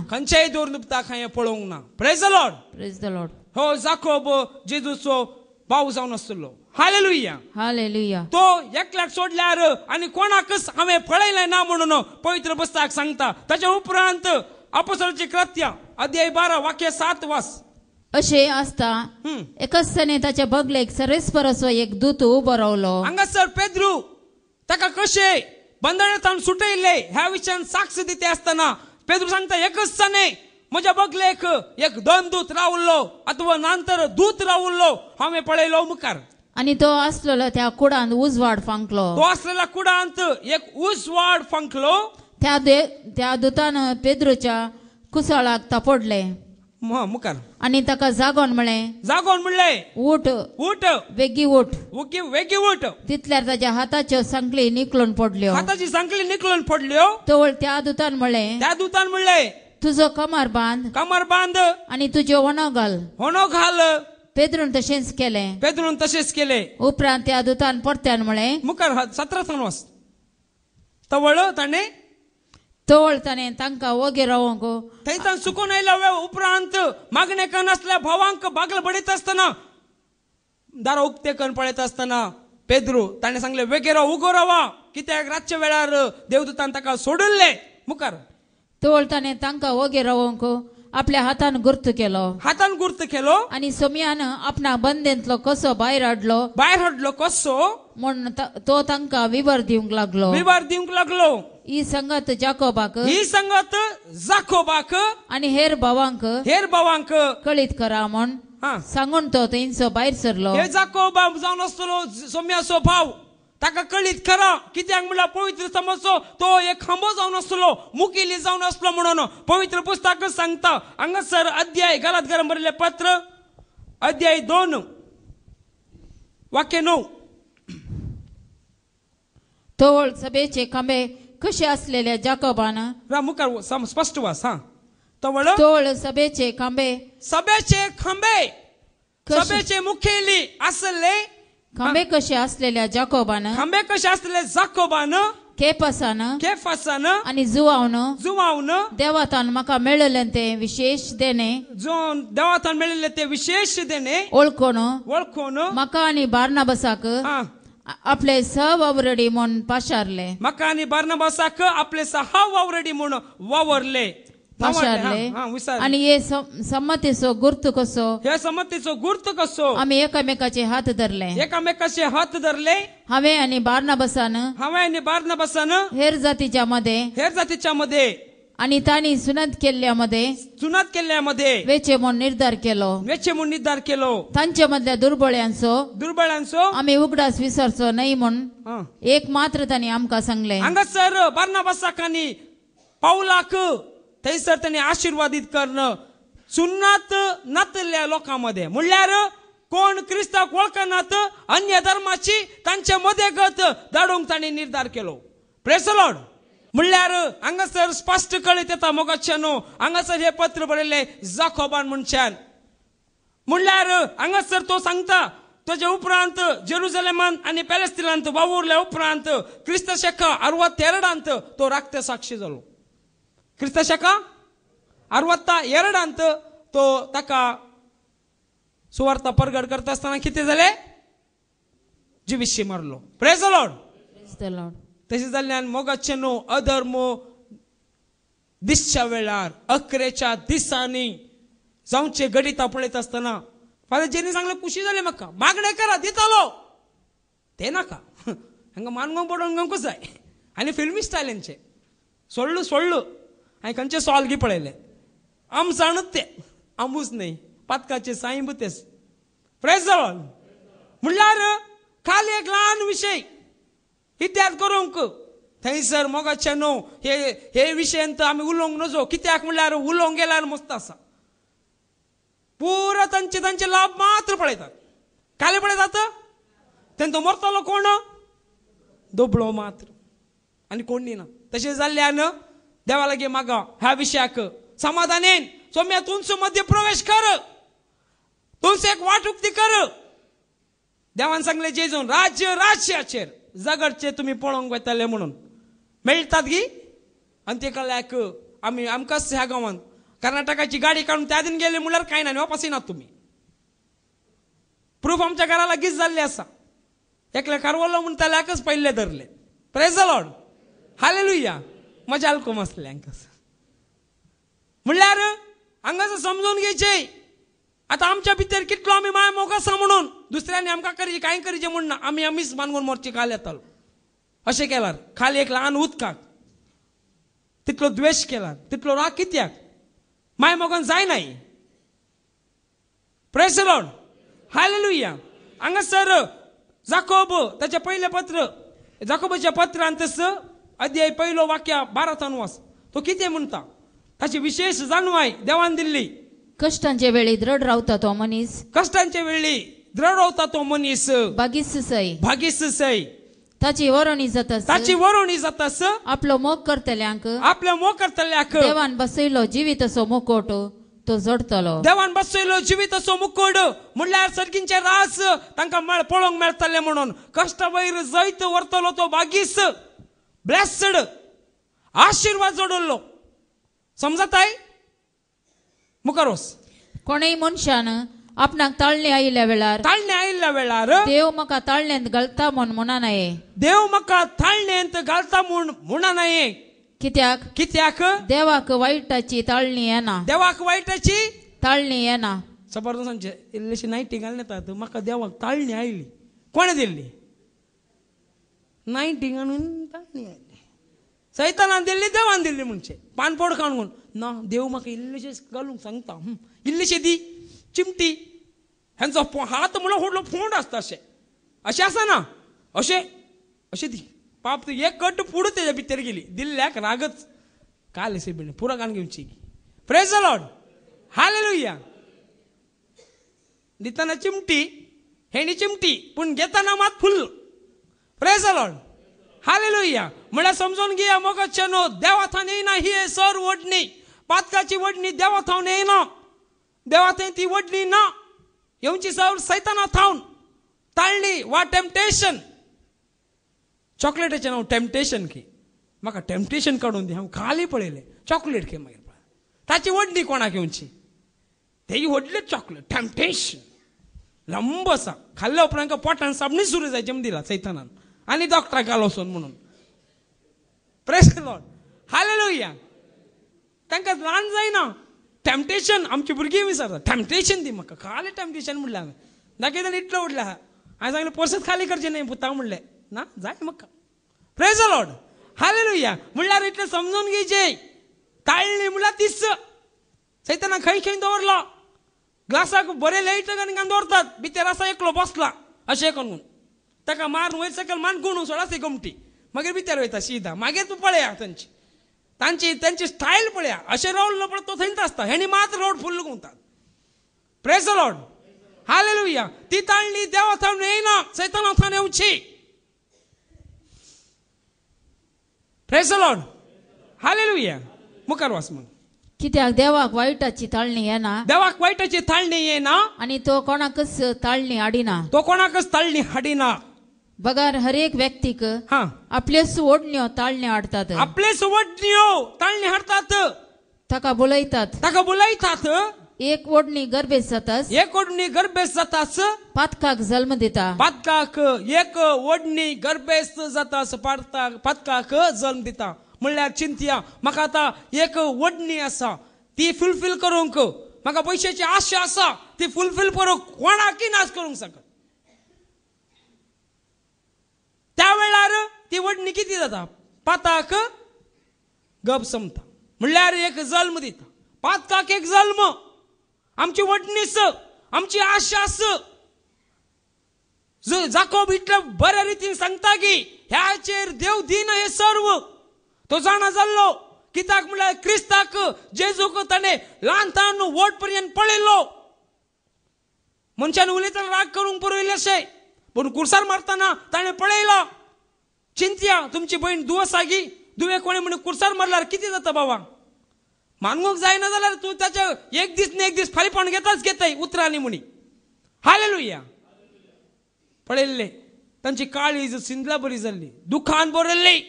Praise the Lord. Praise the Lord. हो जाकोब जेजूचो भाव जावन आसलो. हालेलुया. हालेलुया. तो एकल्याक सोडल्यार आनी कोणाकच हांवें पळयलें ना म्हणून पवित्र पुस्तक सांगता. ताच्या उपरांत अपोस्तलांची कृत्या अध्याय 12 वाक्य 7 वाच. अशें आसता एकाच दिसांनी ताच्या बगलेक सर्वेस्पराचो एक दूत उबो रावलो. हांगासर पेद्रू ताका कशें बंदरांतल्यान सुटयले ह्या विशयान साक्ष दिते आसतना पेद्रू सांगता, एकच दिसांनी म्हज्या बगलेक एक दंदूत रावल्लो अथवा नंतर दूत रावल्लो हांवें पळयलो मुखार. आनी तो आसलेलो त्या कुडांत उजवाड फांकलो. एक उजवाड फांकलो. त्या दुतान पेद्रूच्या कुसळाक तापडले मुखार आनी ताका जागोन म्हणले, उठ वेगी उठ. तितल्यार ताच्या हाताच्यो सांकली निकळून पडल्यो. तवळ त्या दुतान म्हणले, तुझो कमर बांद आणि तुझे होनो घाल पेद्रून तशेंच केले उपरांत त्या दुतान परत्यान म्हळे मुखार 17 वास तवळ ताणे तांकां वगे रावंक थंयच्यान सुकून आयल्या उपरांत मागणे कन असल्या भावांक बागल बडयत आसतना दार उक्ते कन पळयत आसतना पेद्रू ताणें सांगले वेगे राव उगो रावा कित्याक रातच्या वेळार देवदूतान ताका सोडले मुखार ताणे तांकां वगे रावंक आपल्या हातान गुर्त केलो आणि सोम्यान आपणा बंदेंतलो कसो भायर हाडलो कसो म्हण तो तांकां विवर दिवंक लागलो ही संगत जाकोबाक आणि हेर भावांक कळीत करा म्हण सांगून तो थंयचो भायर सरलो हे जाकोबा जावन आसलो सोम्याचो भाव ताका कळीत करा कित्याक म्हणल्यार पवित्र समजचो तो एक खांबो जावन आसलो मुखेली जावन आसलो म्हणून पवित्र पुस्तक सांगता हांगासर अध्याय गलातियांक बरयल्लें पत्र अध्याय 2 वाक्य 9 तोळ सभेचे खांबे कशे असलेल्या जाकोबान मुखार स्पष्ट वास तोळ सभेचे खांबे सभेचे मुखेली असले खांबे कशे असलेल्या जाकोबान केफासान आणि जुवावन देवातान म्हाका मेळिल्ले ते विशेष देणे ओळखून म्हाका आणि बार्नाबासाक आपले सहवावरडी म्हूण पाशारले वावरले आणि हे संमतीचो गुर्त कसो आम्ही एकामेकाचे हात धरले हांवें आनी बार्नाबासान हेर जातीच्या मध्ये आणि तांणी सुनत केल्ल्या मध्ये वेचे म्हूण निर्धार केलो तांचे मधल्या दुर्बळ्यांचो आम्ही उगडास विसरचो नाही म्हूण एक मात्र तांणी आमकां सांगले हांगासर बार्नाबासाक आनी पाऊलाक थंयसर त्यांनी आशीर्वादित करणं सुन्नात नातल्या लोकांमध्ये म्हणल्यार कोण क्रिस्ताक वळखनात अन्य धर्माची तांच्या मध्ये गत धाडूंक तांणी निर्धार केलो प्रेज द लॉर्ड म्हणल्यार हांगासर स्पष्ट कळीत येता मोगाच्यानो हांगासर हे पत्र बरयल्ले जाकोबान मनशान म्हणल्यार हांगासर तो सांगता ताचे उपरांत जेरुसलेमान आनी पॅलेस्तिनांत वावुरल्या उपरांत क्रिस्त शका 62 तो राक्ते साक्षी जालो क्रिस्त शका 62 तो ताका सुवार्ता परगट करता आसतना कितें जालें जिविशी मारलो प्रेज द लॉर्ड तशें जाल्ल्यान मोगाचें न्हू अधर्म दिसच्या वेळार अकरेच्या दिसांनी जावचे घडिता पळयत आसतना फादर जेनी सांगलें खुशी जाली म्हाका मागणें करा दितालो ते नाका हांगा मानगोंग पडोवंक जाय आनी फिल्मी स्टायलांचे सोडलो हांवें खंयचे सॉल्गी पळयले आमसाणूच ते आमूच न्हय पातकाचे साईब तेच प्रेज द लॉर्ड म्हणल्यार खाली एक ल्हान विशय इत्याद करूंक थंयसर मोगाचें न्हू हे विशयांत आमी उलोवंक नजो कित्याक म्हणल्यार उलोवंक गेल्यार मस्त आसा पुरो तांचे लाभ मात्र पळयतात खाली पळयतात तेंचो मरतलो कोण दोबळो मात्र आनी कोण ना तशें जाल्ल्यान देवा लागी मागा ह्या विशयाक समाधानेन सोम्या तुंच मध्ये प्रवेश कर तुंच एक वाट उक्ती कर देवान सांगले जेजून राज्याचेर जगडचे तुम्ही पळोवंक वयतले म्हणून मेळटात गी आनी ते कळ्याक आमी आमकांच ह्या गांवांत कर्नाटकाची गाडी काडून त्या दिन गेले म्हणल्यार कांय ना वापस येनात तुमी प्रूफ आमच्या घरा लागींच जाल्ले आसा एकले कारवलो म्हूण त्याल्याकच पयले धरले प्रेज द लॉर्ड हालेलुया मजा आलको मसले हांकां म्हणल्यार हांगासर समजून घेवचें आता आमच्या भितर कितलो आमी माय मोग आसा म्हणून दुसऱ्यांनी आमकां करचें कांय करचें म्हणना आमीच मानगून मोरची काल येतालो अशें केल्यार खाली एक ल्हान उदकाक तितलो द्वेश केला तितलो राग कित्याक माय मोगान जायनाय प्रेज द लॉर्ड हालेलुया हांगासर जाकोब ताचें पयलें पत्र जाकोबाच्या पत्रांत अध्याय 1 वाक्य 12 वास तो कितें म्हणटा ताची विशेष जाणवाय देवान दिल्ली कष्टांचे वेळी दृढ रावता तो मनीस भागीस सै ताची वरोणी जातास ताची वरोणी जातास आपलो मोग करतल्यांक आपल्या मोकरतल्याक देवान बसयलो जिवीत असो मुकोट तो जोडतलो. देवान बसयलो जिवीत असो मुकोड म्हणल्यार सर्गींचे रास तांकां पळोवंक मेळटले म्हणून कश्ट वयर जैत व्हरतलो तो बागीस ब्लेस्ड आशीर्वाद जोडलो. समजताय? मुखार वच. कोणेय मनशान आपणाक ताळणी आयिल्ल्या वेळार देव म्हाका ताळण्यांत घालता म्हूण म्हणा नये. देव म्हाका ताळण्यांत घालता म्हूण म्हणा नये. कित्याक देवाक वायटाची ताळणी येना. देवाक वायटाची ताळणी येना. सबर सांगचे इल्लीशी नायटी घालून येतात म्हाका देवाक ताळणी आयली. कोणे दिल्ली? नायटी घालून ताळणी आयली. सैतानान दिल्ली देवान दिल्ली म्हणचे पानपोड खाऊन ना देव म्हाका इल्लीशे घालूंक सांगता. इल्लीशी दी चिमटी ह्यांचो हात म्हणून व्हडलो फोंड आसता अशें आसा ना अशें दी पाप एक कट पुढे तेज्या भितर गेली दिल्ल्याक रागच काल असे बिणे पुरा कान घेवची. Praise the Lord. हालेलुया. दिताना चिमटी हेणी चिमटी पण घेताना मात फुल. Praise the Lord. हालेलुया. म्हळ्यार समजून घेया मोगाच्यानो देवा थान येना ही सर वडणी पातकाची वडणी देवा थावन येना. देवा थंय ती वडणी ना येवची सर सैताना थावन ताळणी वा टेम्पटेशन. चॉकलेटाचें नांव टेम्पटेशन की म्हाका टेम्पटेशन काडून दी हांव खाली पळयलें चॉकलेट खे मागीर ताची वडणी कोणाक येवची तेही व्हडले चॉकलेट टेम्पटेशन लंब आसा खाल्ल्या उपरांत पोटान साबणी सुरू जाय जम दिला सैतानान आनी डॉक्टराक घाल वचून म्हणून. Praise the Lord. हालेलुया. तांकां ल्हान जायना टेम्पटेशन. आमची भुरगीं विचारता टेम्पटेशन दी म्हाका खाली टेम्पटेशन म्हणलें हांवें दाखयताना इतलो उडला हा हांवें सांगलें पर्सत खाली करचें न्ही पुताक म्हणलें ना जाय म्हाका. Praise the Lord. हालेलुया. म्हणल्यार इतलें समजून घेवचें ताळणी म्हणल्यार तीस सैताना खंय खंय दवरला ग्लासाक बरे लायट घालून दवरतात भितर आसा एकलो बसला अशें करून ताका मारून वयर सकयल मान गुणून सोडा ती गमटी मागीर भितर वयता सीधा. मागीर तूं पळया तांची स्टायल पळया अशें रावलो पळय तो थंयच आसता हेणी मात रोड फुल्ल घुंवतात. Praise the Lord. हालेलुया. ती ताळणी देवा थावन येयना सैताना थावन येवची. Praise the Lord. हालेलुया. मुखार वच मग. कित्याक देवाक वायटाची ताळणी येना. देवाक वायटाची ताळणी येना आनी तो कोणाकच ताळणी हाडिना. तो कोणाकच ताळणी हाडिना. बगार हर एक व्यक्तीक आपले सुवडण्यो ताळणी हाडतात. आपले सुवडण्यो ताळणी हाडतात. ताका बोलयतात. एक वडणी गर्भेस जातास. एक वडणी गर्भेस जातास. पातकाक जल्म दिता. पातकाक एक वडणी गर्भेस जातास पातकाक जल्म दिता. म्हणल्यार चिंतया म्हाका आतां एक वडणी आसा ती फुलफील करूंक म्हाका पयशाची आशा आसा ती फुलफील करूंक कोणाकय नाच करूंक शकता. त्या वेळार ती वडणी किती जाता पाताक गप समता म्हणल्यार एक जल्म दिता. पातकाक एक जल्म आमची वडणीस आमची आशास जाकोब इतल्या बऱ्या रितीन सांगता की ह्याचेर देव दिना हे सर्व तो जाणा जाल्लो. कित्याक म्हळ्यार क्रिस्ताक जेजूक ताणें ल्हानतान वट पर्यंत पळयलो. मनशान उलयतना राग करूंक पुरयले अशें पूण कुर्सार मारतना ताणें पळयला. चिंतया तुमची बहीण दुयेंस आगी दुवे कोणी म्हणून कुर्सार मारल्यार कितें जाता बाबा. मानूंक जायना जाल्यार तूं ताच्या एक दीस न्ही एक दीस फारीपण घेताय उतरांनी म्हणी. हालेलुया. पळयल्ले तांची काळीज सिंदला बरी जाल्ली दुखान बरयल्ली.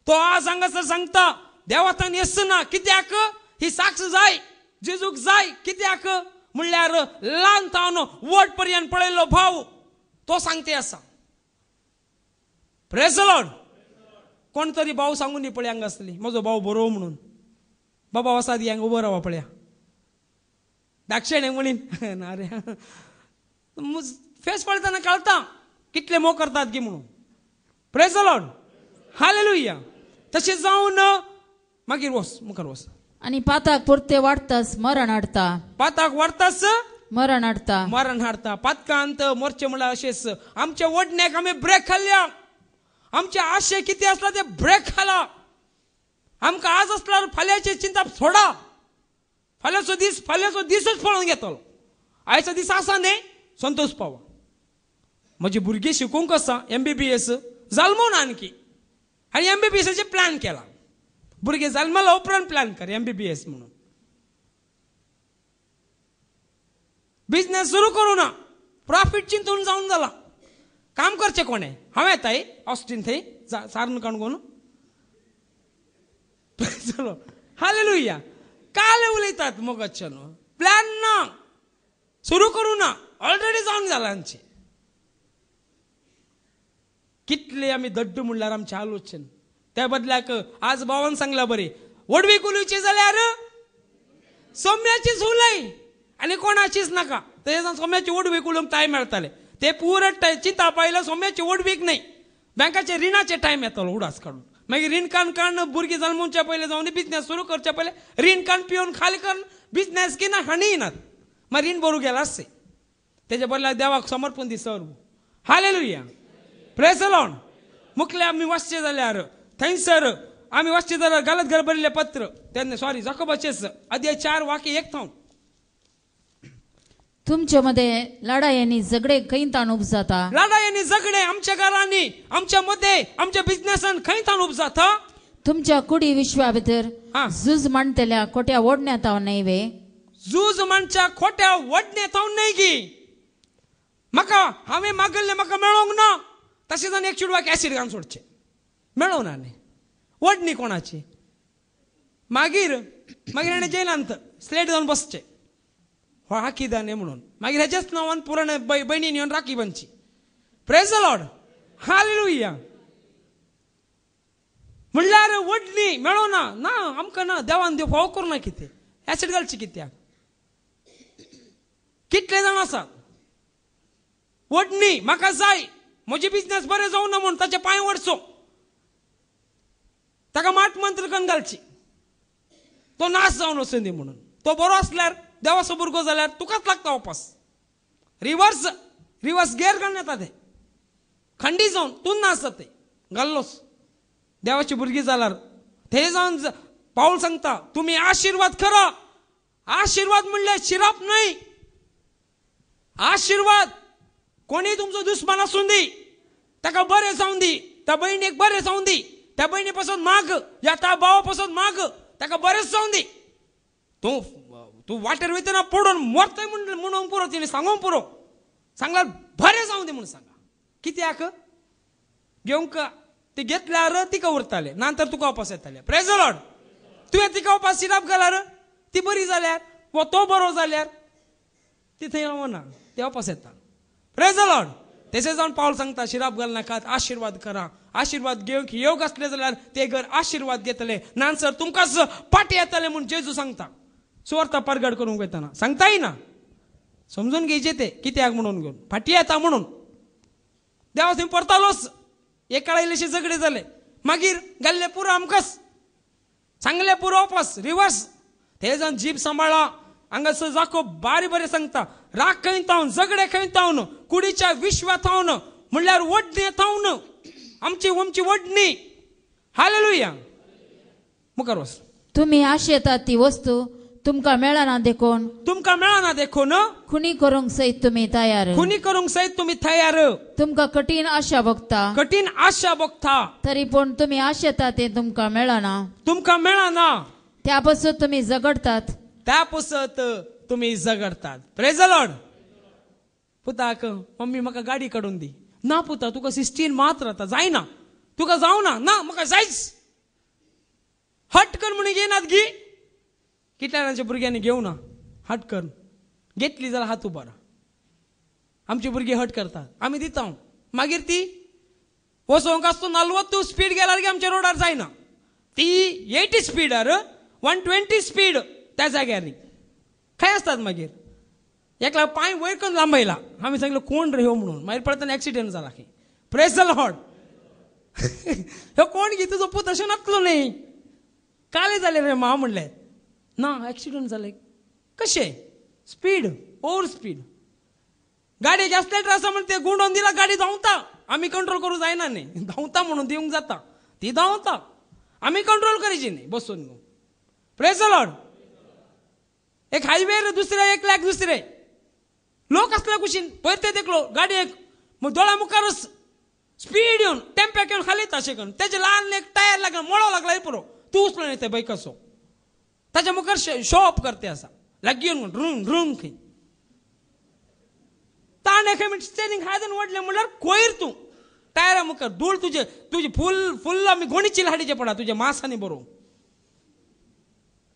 तो आज हांगासर सांगता देवातान येसना कित्याक ही साक्ष जाय जेजूक जाय. कित्याक म्हणल्यार ल्हानतान वट पर्यंत पळयल्लो भाव तो सांगते आसा. Praise the Lord. कोण तरी भाव सांगून दी पळय हांगा आसली म्हजो भाव बरो म्हणून बाबा वसा दी हांगा उबो रावा पळया धाकशेणे म्हणीन ना रे फेस पळयतना कळटा कितले मोग करतात गी म्हणून. Praise the Lord. हालेलुया. तशें जावन मागीर वस मुखार वस. आनी पाताक परते वाडतास मरण हाडता. पाताक वाडतास मरण हाडता. पातकांत मरचे म्हळ्यार अशेंच आमच्या वडण्याक आमी ब्रेक खाल्ल्या. आमचे आशे कितें आसला ते ब्रेक खाला. आमकां आज आसल्यार फाल्यांची चिंता सोडा. फाल्यांचो दीसच पळोवन घेतलो. आयचो दीस आसा न्ही संतोष पावा. म्हजी भुरगीं शिकूंक आसा MBBS जल्मून आणखी आणि MBBS प्लॅन केला. भुरगे जल्माला उपरांत प्लॅन कर MBBS म्हणून. बिझनेस सुरू करू ना, प्रॉफिट चिंतून जाऊन झाला. काम करचे कोण आहे? हांवें ताई ऑस्टिन थंय सारून काणकोण. चलो हालेलुया. काले उलयतात मोगाच्यान. प्लॅन ना, सुरू करू ना, ऑलरेडी जाऊन जाला आमचे. कितले आम्ही दड्ड म्हणल्यार आमचे आलोचन. त्या बदल्याक आज भावान सांगला बरे, वडवी कुलूची जाल्यार सोम्याचीच उलय आणि कोणाचीच नका. ते सोम्याची वडवी कुलूंक टायम मेळटाले. ते पुरट चिंता पाहिलं सोम्याची वडवीक नाही. बँकाचे रिणाचे टाइम येतलो उडास काढून. मागीर रीण काण भुरगीं जल्मूच्या पयले जावन बिझनेस सुरू करच्या पयले रीण काण पिवन खाली करून बिझनेस की ना हाणी येनात. मग रीण भरू गेला असते. त्याच्या बदला देवाक समर्पण दी सर्व. हालेलुया. Praise the Lord. मुखले आम्ही वाचचे जाल्यार थंयसर आम्ही वाचचे जाल्यार गलत घर बरयले पत्र त्यांनी सॉरी जाकोबाचेच अध्याय 4 वाक्य 1 थांब. तुमच्या मध्ये लढायांनी झगडे खंय ताण उपजाता. लढायांनी झगडे आमच्या घरांनी, आमच्या मध्ये, आमच्या बिझनेसान खंय ताण उपजाता. तुमच्या कुडी विश्वा भितर झूज म्हणतल्या खोट्या ओढण्यात नाही वे. झूज म्हणच्या खोट्या ओढण्यात नाही गी. म्हाका हांवें मागल्ले म्हाका मेळोंक ना. तशें जावन एक चुडवाक ऍसिड घालून सोडचे. मेळोना न्ही. ओढणी कोणाची. मागीर हाणें जेलांत स्लेट जावन बसचे. हा कित्याक न्ही म्हणून. मागीर हेच्याच नांवान पुरण बहिणीन येवन राखी बांदची. Praise the Lord. हालेलुया. म्हणल्यार ओढणी मेळोना ना आमकां ना. देवान देव फाव करूं ना कितें. ऍसिड घालची कित्याक. कितले जाण आसात ओढणी म्हाका जाय म्हजे बिझनेस बरें जावं ना म्हणून ताचे पांय वडचो. ताका माट मंत्र करून घालची. तो नाश जावन वचून दी म्हणून. तो बरो असल्यार देवाचो भुरगो जाल्यार तुकाच लागता वापस. रिवर्स गेअर घालून येता ते. खंडी जावन तूं नाश जाते घाल्लोस. देवाची भुरगीं जाल्यार ते जावन पाऊल सांगता तुम्ही आशीर्वाद करा. आशीर्वाद म्हणल्यार शिराप नाही. आशीर्वाद कोणी तुमचो दुश्मन असून दी ताका बरें जावन दी. त्या बहिणीक बरें जावन दी. त्या बहिणी पासून माग या त्या भावा पासून माग ताका बरेंच जावन दी. तू वाटेर वयतना पडून मरतय म्हणून पुरो तिने सांगून पुरो. सांगल्यार बरें जावन दी म्हणून सांगा. कित्याक घेवंक ते घेतल्यार तिका उरताले नंतर तुका वापस येताले. Praise the Lord. तुवें तिका वापस शिराप घाल्यार ती बरी जाल्यार वा तो बरो जाल्यार ती थंय रावना. ते वापस येता. Praise the Lord. तशें जावन पाऊल सांगता शिराप घाल नाकात. आशीर्वाद करा. आशीर्वाद घेवंक योग असले जाल्यार ते घर आशीर्वाद घेतले. नांसर तुमकांच पाटी येतले म्हणून जेजू सांगता. सुवार्ता परगट करूंक वयतना सांगताय ना. समजून घेवचे ते कित्याक म्हणून घेवन फाटी येता म्हणून. देवा थंय परतालोच. एक काळ इल्लेशे झगडे जाले. मागीर घाल्ले पुरो आमकांच. सांगले पुरो वापस रिवर्स. ते जावन जीप सांबाळा. हांगासर जाको बारी बरें सांगता. राग खंय थावन झगडे खंय थावन कुडीच्या विश्वा थावन म्हणल्यार ओढणी थावन आमची ओढणी. हालेलुया. मुखार वच. तुम्ही आशेतात ती वस्तू तुमका मेळना देखून. तुमका मेळना देखून खुनी करूंक सयत तुम्ही तयार. खुनी करूंक सयत तुम्ही तयार. तुमका कठीण आशा भोगता. कठीण आशा भोगता. तरी पण तुम्ही आशेतात ते तुमका मेळना. तुमका मेळना. त्या पासून तुम्ही झगडतात. त्या पासत तुम्ही झगडतात. Praise the Lord. पुताक मम्मी म्हाका गाडी काडून दी. ना पुता तुका 16 मात्र आता जायना. तुका जावना. ना म्हाका जायच. हट कर म्हणून घेनात गी. कितल्याच्या भुरग्यांनी घेवना. हट कर घेतली जाल्यार हात उबारा. आमची भुरगीं हट करतात. आमी दिता. मागीर ती वसोंक आसतो 40 स्पीड गेल्यार गे आमच्या रोडार जायना. ती 80 स्पीडार 120 स्पीड त्या जाग्यार खंय असतात. मागीर एकला पांय वयर करून लांबयला. आमी सांगलो कोण रे ह्यो म्हणून. मागीर पळयतना एक्सिडेंट जाला खंय. Praise the Lord. ह्यो कोण गी तुजो पूत अशें नासलो न्ही. काले जाले रे मा म्हणलें. ना ऍक्सिडेंट जाले. कशें. Speed over speed. गाडी एक्सिलेटर आसा म्हणून ते गुंडोवन दिला. गाडी धांवता. आमी कंट्रोल करूं जायना न्ही. धांवता म्हणून दिवंक जाता. ती धांवता. आमी कंट्रोल करची न्ही बसून. Praise the Lord. एक हायवेर दुसरे एक लाख दुसरे लोक असल्या कुशीन पयर ते देखलो गाडी एक दोळा मुखारच स्पीड येऊन टेम्पॅक येऊन खाली तसे करून त्याचे लहान एक टायर लागला मोडा लागला पुरो तू उचलून येते बाई कसो त्याच्या मुखार शो अप करते असा लागी येऊन रुंग रुंग खी ताण एक मिनिट स्टेरिंग हायदन वाढले म्हणल्यार कोयर तू टायरा मुखार धूळ तुझी फुल आम्ही गोणीची हाडीचे पडा तुझ्या मासाने बरोबर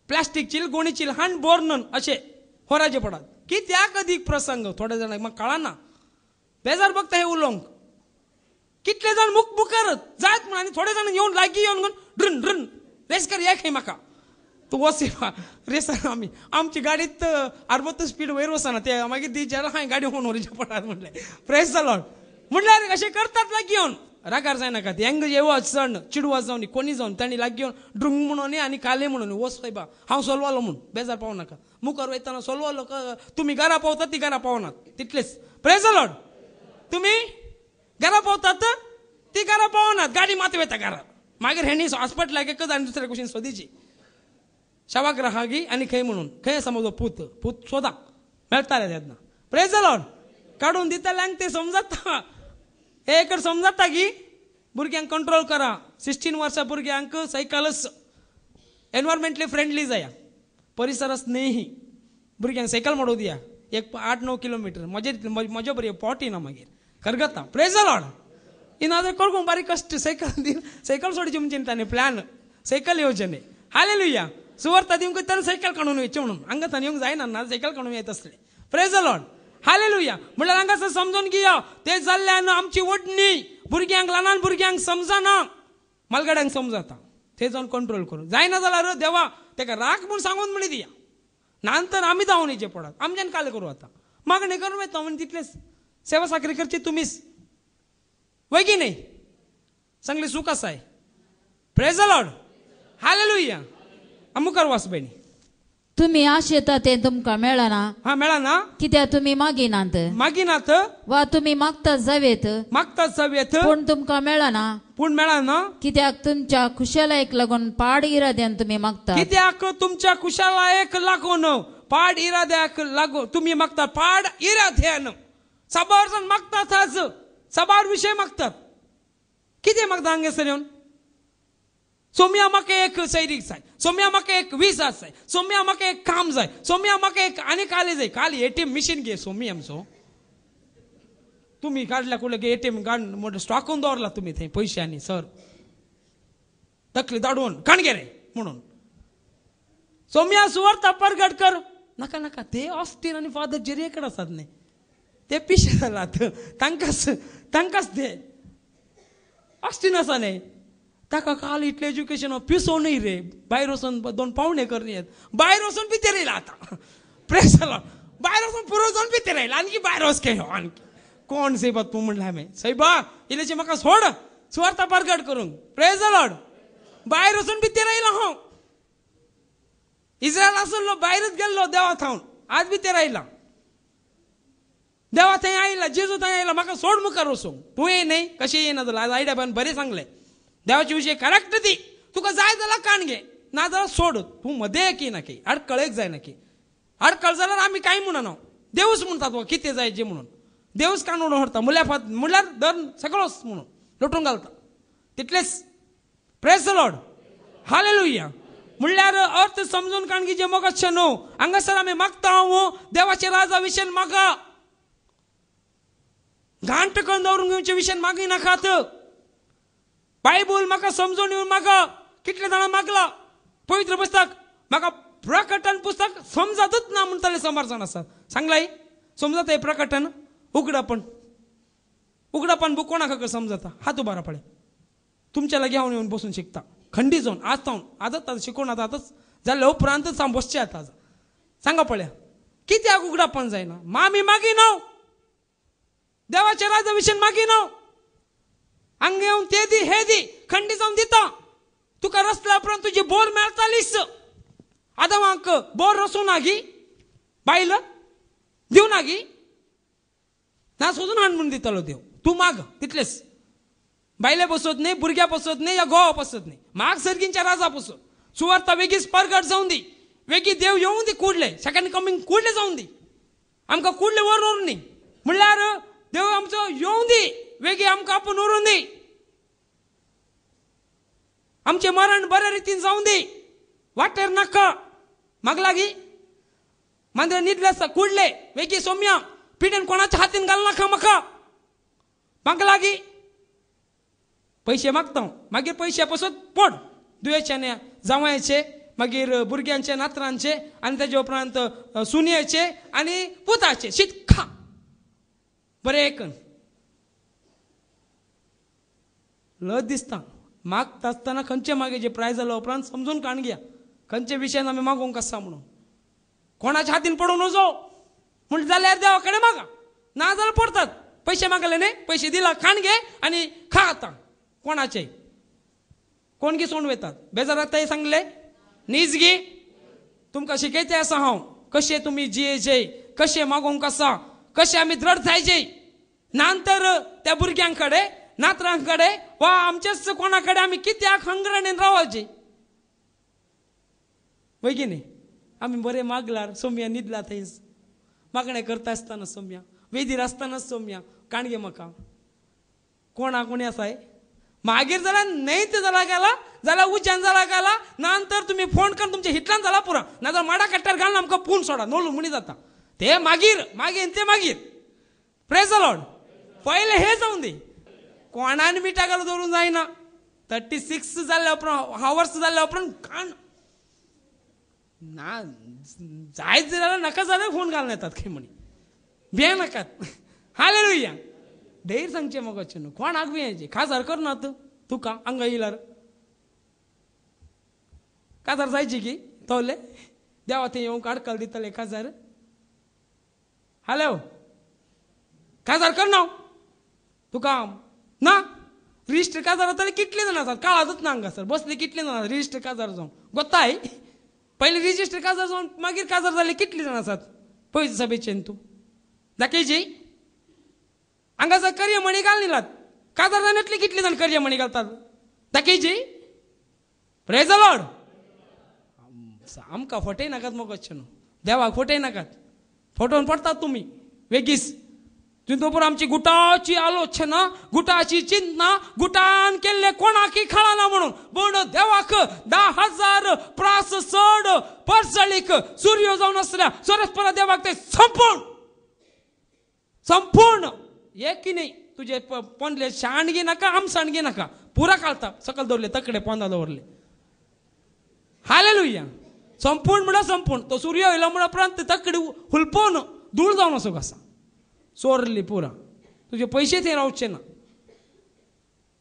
प्लास्टिकची गोणीची हांड बोरनन असे होराचे पडात की त्या कधी प्रसंग थोड्या जण मग कळा ना बेजार बघता हे उलोंग कितले जण मुख मुखारत जात म्हणून आणि थोडे जण येऊन लागी येऊन ड्रन ड्रन रेस कर एक हे म्हाका तू वसी रेस आम्ही आमची गाडीत 60 स्पीड वयर वसना ते मागीर ती जरा हाय गाडी होऊन वरच्या पडात म्हणले प्रेस द लॉर्ड म्हणल्यार असे करतात लागी येऊन रागार जाय नाका हेंग येवं चण चिडवा जावन कोणी जावन तांणी लागी येवन ड्रुंग म्हणून आनी काले म्हणून वस सायबा हांव सोलवालो म्हूण बेजार पावू नाका मुखार वयताना सोलवालो तुम्ही घरा पावतात ती घरा पावनात तितलेच प्रेज द लॉर्ड तुम्ही घरा पावतात ती घरा पावनात गाडी मात वयता घरा मागीर हेणी हॉस्पिटलाक एकच आनी दुसऱ्या कुशीन सोदीची शवाग्राहागी आनी खंय म्हणून खंय समजो पूत सोदा मेळटाले तेन्ना प्रेज द लॉर्ड काडून दिताल्यांक ते समजता हे एक समजता की भुरग्यांक कंट्रोल करा 16 वर्सां भुरग्यांक सायकलच एनवायरमेंटली फ्रेंडली जाया परिसर स्नेही भुरग्यांक सायकल मोडू दिया एक 8-9 किलोमीटर मजा बरी पोटी ना मागीर करगता प्रेज द लॉर्ड इनादर कळकून बारीक कष्ट सायकल सोडची म्हणजे ताणे प्लॅन सायकल येवचें हालेलुया सुवार्ता दिवंक तर सायकल काडून येवचें म्हणून हांगा येवंक जायना ना सायकल काडून येत असले प्रेज द लॉर्ड हालेलुया म्हणल्यार हांगासर समजून घेया ते जाल्ल्यान आमची ओडणी भुरग्यांक ल्हान भुरग्यांक समजना मालगाड्यांक समजता ते जावन कंट्रोल करूं जायना जाल्यार देवा तेका राख म्हूण सांगून म्हणी दिया नंतर आमी धांवन येचे पडत आमच्यान काल करूं आता मागणी करून येता म्हणजे तितलेच सेवा साखरी करची तुमीच वय की नाही चांगली सुख आसाय प्रेज द लॉर्ड हालेलुया मुखार वास बहिणी तुम्ही आशेता ते तुमकां मेळना हा मेळना कित्याक तुम्ही मागिनात वा तुम्ही मागतात जावेत पूण तुमकां मेळना कित्याक तुमच्या खुशालायक लागून पाड इराद्यान तुम्ही मागतात कित्याक तुमच्या खुशालायक लागून पाड इराद्याक लागून तुम्ही मागतात पाड इराद्यान सबार जण मागतात सबार विषय मागतात किती मागता हांगासर येवन सोम्या म्हाका एक सैरीक जाय सोम्या म्हाका एक विसा जाय सोम्या म्हाका एक काम जाय सोम्या म्हाका एक आनी काले जाय काल एटीएम मिशीन घे सोमी आमचो तुम्ही काढल्या कुठले एटीएम काढ स्टॉकून दवरला तुम्ही थंय पयशांनी सर तकली दाडून काण गे रे म्हणून सोम्या सुवार्ता परगट कर नाका नाका ते ऑस्टीन आणि फादर जेरीकडे आसात न्ही ते पिशे जालात तांकांच दे ऑस्टीन आसा न्ही ताका काल इतले एज्युकेशन पिसो नाही रे भायर वचून 2 पावणे करणी आहेत भायर वचून भितर येयला आता प्रेस जालो भायर वचून पुरो जावन भितर येयला आणखी भायर वच के आणखी कोण सैबा तूं म्हणला हांवें सैबा इल्लेशें म्हाका सोड सुवार्ता परगट करूंक प्रेज द लॉर्ड भायर वचून भितर येयला हांव इस्रायल आसलो भायरच गेल्लो देवा थावन आज भितर आयला देवा थंय आयला जेजू थंय आयला म्हाका सोड मुखार वचूंक तूं ये न्ही कशें येना जाल्यार आज आयडिया बरें सांगलें देवाचे विषय करेक्ट दी तुका जाय जाल्यार काण घे ना जाल्यार सोड तूं मध्ये की ना की अडकळेक जाय ना की अडकळ जाल्यार आमी कांय म्हणना देवूच म्हणटात वो कितें जाय जें म्हणून देवूच कांडून व्हरता म्हणल्यार दर सगळोच म्हणून लोटून घालता तितलेच प्रेज द लॉर्ड हालेलुया म्हणल्यार अर्थ समजून काणगी जे मोगाचें न्हू हांगासर आमी मागता हांव देवाच्या राजा विशय मागा घांट करून दवरून घेवचे विशय मागी नाकात बायबल म्हाका समजून येवन मागा कितले जाणां मागला पवित्र पुस्तक म्हाका प्रकटन पुस्तक समजतच ना म्हणटाले समोर जाण आसात सांगलाय समजता हे प्रकटन उगडापण बूक कोणाक समजता हात उबारा पडे तुमच्या लागी हांव येवन बसून शिकता खंडी जावन आज थावन आजच शिकून आताच जाल्या उपरांतच हांव बसचें आता सांगा पळया कित्याक उगडापण जायना आमी मागिना देवाच्या राजा विशय मागिना हांगा येवन ते दी हे दी खंडी जावन दिता तुका रसल्या उपरांत तुजी बोर मेळटालीच आदामाक बोर रसूं नागी बायल दिवं नागी ना सोदून हाड म्हणून दितलो देव तूं माग तितलेच बायले बसत न्ही भुरग्या बसत न्ही या घोवा बसत न्ही माग सर्गींच्या राजा बसत सुवार्ता वेगीच परगट जावन दी वेगी देव येवं दी कुडले सेकंड कमिंग कुडले जावन दी आमकां कुडले व्हरून न्ही म्हणल्यार देव आमचो येवं दी वेगळी आमकां आपूण उरून दी. आमचे मरण बऱ्या रितीन जाऊन दी. वाटेर नाका म्हाका लागी मांद्र न्हिदले आसता कुडले वेगळी सौम्या पिडेन कोणाच्या हातीन घाल नाका म्हाका लागी पैसे मागता. मागीर पैसे पासून पड दुयेचे जावयाचे मागीर भुरग्यांचे नातरांचे आनी तेजे उपरांत सुनयेचे आनी पुताचे शीत खा बरें एकन. लज दिसता मागता आसतना खंयचे मागेचे प्रायज जालो उपरांत समजून काण घेया खंयचे विशयान आमी मागोवंक आसा म्हणून. कोणाच्या हातीन पडून वचो म्हण जाल्यार देवा कडेन मागा ना जाल्यार पडटात. पैसे मागले न्ही पैसे दिला खाण घे आनी खा आतां कोणाचे कोण गी सोंड वेतात बेजार जाता सांगले नीज गी. तुमकां शिकयते आसा हांव कशें तुमी जियेचे कशें मागोवंक आसा कशें आमी दृढ जायचे. नांतर त्या भुरग्यां कडेन नातरां कडेन वा आमच्याच कोणा कडेन आमी कित्याक हंगराणेन रावचे. वैगिनी आमी बरें मागल्यार सौम्या न्हिदला थंयच मागणें करता आसतना सौम्या वेदीर आसतनाच सौम्या काण घे म्हाका कोणा कोणी आसाय मागीर जाल्यार न्हयत जाला गेला जाल्यार उज्यान जाला गेला नंतर तुमी फोन करून तुमच्या हिटलान जाला पुरा नाजाल्यार माडा कट्ट्यार घालून आमकां पूण सोडा नोलू म्हणी जाता ते मागीर मागीर ते मागीर. Praise the Lord. पयले हे जावन दी कोणान मिठा घालून दवरूंक जायना. 36 जाल्ल्या उपरांत हावर्स जाल्ल्या उपरांत काण ना जायत जाल्यार नाका जाल्यार फोन घालून येतात खंय म्हणी भे नाकात. हालेलुया. धैर्य सांगचे मग न्हू कोणाक भियेचे खाजार करनात तुका हांगा येयल्यार काजार जायची की तवले देवा थंय येवंक आडकाल दितले काजार. हालो काजार करना तुका ना रिजिस्टर काजार जाताले कितले जाण आसात काळातूच ना हांगासर बसले कितले जाण आसात रिजिस्टर काजार जावन गोताय. पयलीं रिजिस्टर काजार जावन मागीर काजार जाले कितले जाण आसात पळय सभेचेन तूं दाखयची. हांगासर कर्यमणी घालनिलात काजार जाण्यातले कितले जाण कर्यमणी घालतात दाखयची. Praise the Lord. आमकां फटय नाकात मग न्हू देवाक फटय नाकात फटोवन पडटात तुमी वेगीस. तितून आमची गुटाची आलोचना गुटाची चिंतना गुटान केल्ले कोणाकी कळना म्हणून पूण देवाक 10,000 प्रास चड परसळीक सूर्य जावन आसल्या सरस्परा देवाक ते संपूर्ण एक न्ही तुजे पोंदले शाणगी नाका आमसाणगी नाका पुरा काळता सकल दवरले तकडे पोंदा दवरले. हालेलुया. संपूर्ण म्हणल्यार संपूर्ण तो सूर्य येयलो म्हणून उपरांत तकडे हुलपोवन धूळ जावन असो कसा चोरली पुरा तुजे पयशे थंय रावचे ना.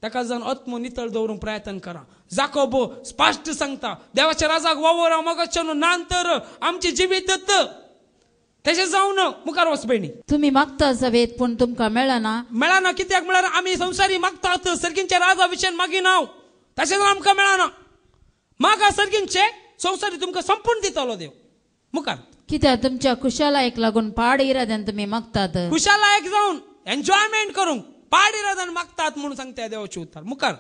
ताका जावन आत्म नितळ दवरूंक प्रयत्न करा. जाकोब स्पश्ट सांगता देवाच्या राजाक वावर राव मगच नंतर आमचे जिवीत तशें जावन मुखार वच भयणी. तुम्ही मागता सवेत पूण तुमकां मेळना कित्याक म्हळ्यार आमी संवसारी मागतात सर्गींच्या राजा विशयान मागीन हांव तशें जावन आमकां मेळना. मागा सर्गींचे संवसारी तुमकां संपूर्ण दितलो देव मुखार. कित्याक तुमच्या कुशालायक लागून पाड इराद्यान तुम्ही मागतात कुशालायक जावन एन्जॉयमेंट करूंक पाड इराद्यान मागतात म्हणून सांगता देवाचे उतर मुखार.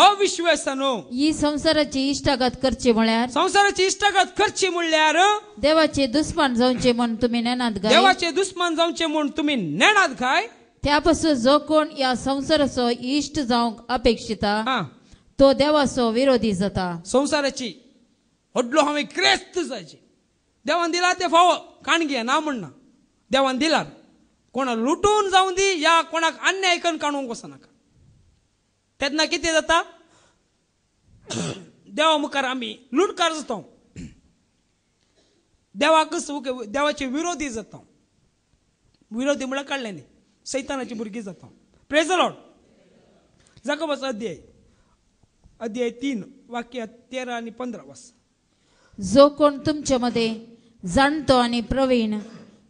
अविश्वासानो ही संसाराची इश्टागत करची म्हळ्यार संसाराची इश्टागत करची म्हळ्यार देवाचे दुस्मान जावचे म्हूण तुम्ही नेनात गाय. देवाचे दुस्मान जावचे म्हूण तुम्ही नेनात गाय. त्यापासून जो कोण या संसाराचो इश्ट जावंक अपेक्षिता तो देवाचो विरोधी जाता. संसाराची व्हडलो हांवें क्रेस्त जायची देवान दिला ते फावो काणगी ना म्हणना देवान दिला कोणा लुटून जावन दी या कोणाक अन्याय करून काणूंक वचनाका. तेन्ना कितें जाता देवा मुखार आमी लुटकार जाता देवाचे विरोधी जाता. विरोधी म्हळ्यार काडले न्ही सैतानाची भुरगीं जाता. Praise the Lord. जाकोबाचो अध्याय 3 वाक्य 13 आनी 15 वाच. जो कोण तुमचे मध्ये जाणतो आणि प्रवीण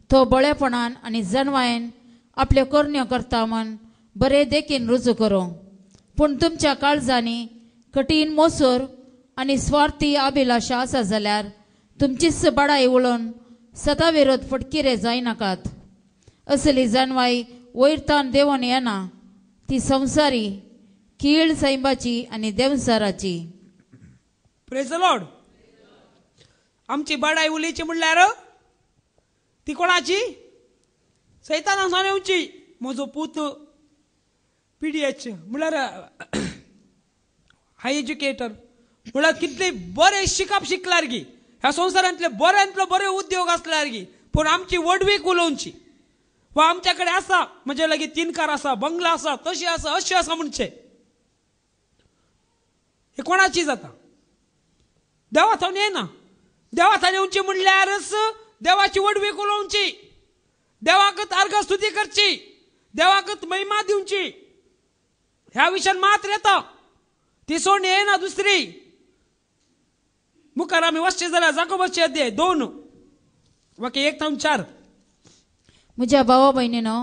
तो बळेपणान आणि जणवायेन आपले करण्यो करता म्हण बरे देखीन रुजू करो. पूण तुमच्या काळजांनी कठीण मोसूर आणि स्वार्थी अभिलाषा आसा जाल्यार तुमचीच बडाई उलोवन सता विरोध फटकिरे जायनाकात. असली जणवाई वैरतान देवून येना ती संवसारी कीळ सैबाची आणि देवसाराची. Praise the Lord. आमची बडाई उलीची म्हणल्यार ती कोणाची सैताना सांगची म्हजो पूत PDH म्हळ्यार हाय एज्युकेटर म्हळ्यार कितले बरे शिकप शिकल्यार गी ह्या संवसारांतले बऱ्यांतलो बरे उद्योग असल्यार गी पूण आमची वडवीक उलोवची वा आमच्याकडे आसा म्हणजे लागीं 3 कार आसा बंगला आसा तशी आसा अशी आसा म्हणचे हे कोणाची जाता देवा थावन येना देवा थावन येवची म्हणल्यारच देवाची वडवीक उलोवची देवाकत अर्घ स्तुती करची देवाकत महिमा दिवची ह्या विशयान मात्र येता ती सोडून येना दुसरी मुखार आमी वचचे जाल्यार जाकोबाचे अध्याय 2 वाक्य 1 थावन 4 म्हज्या भावा भयणीनो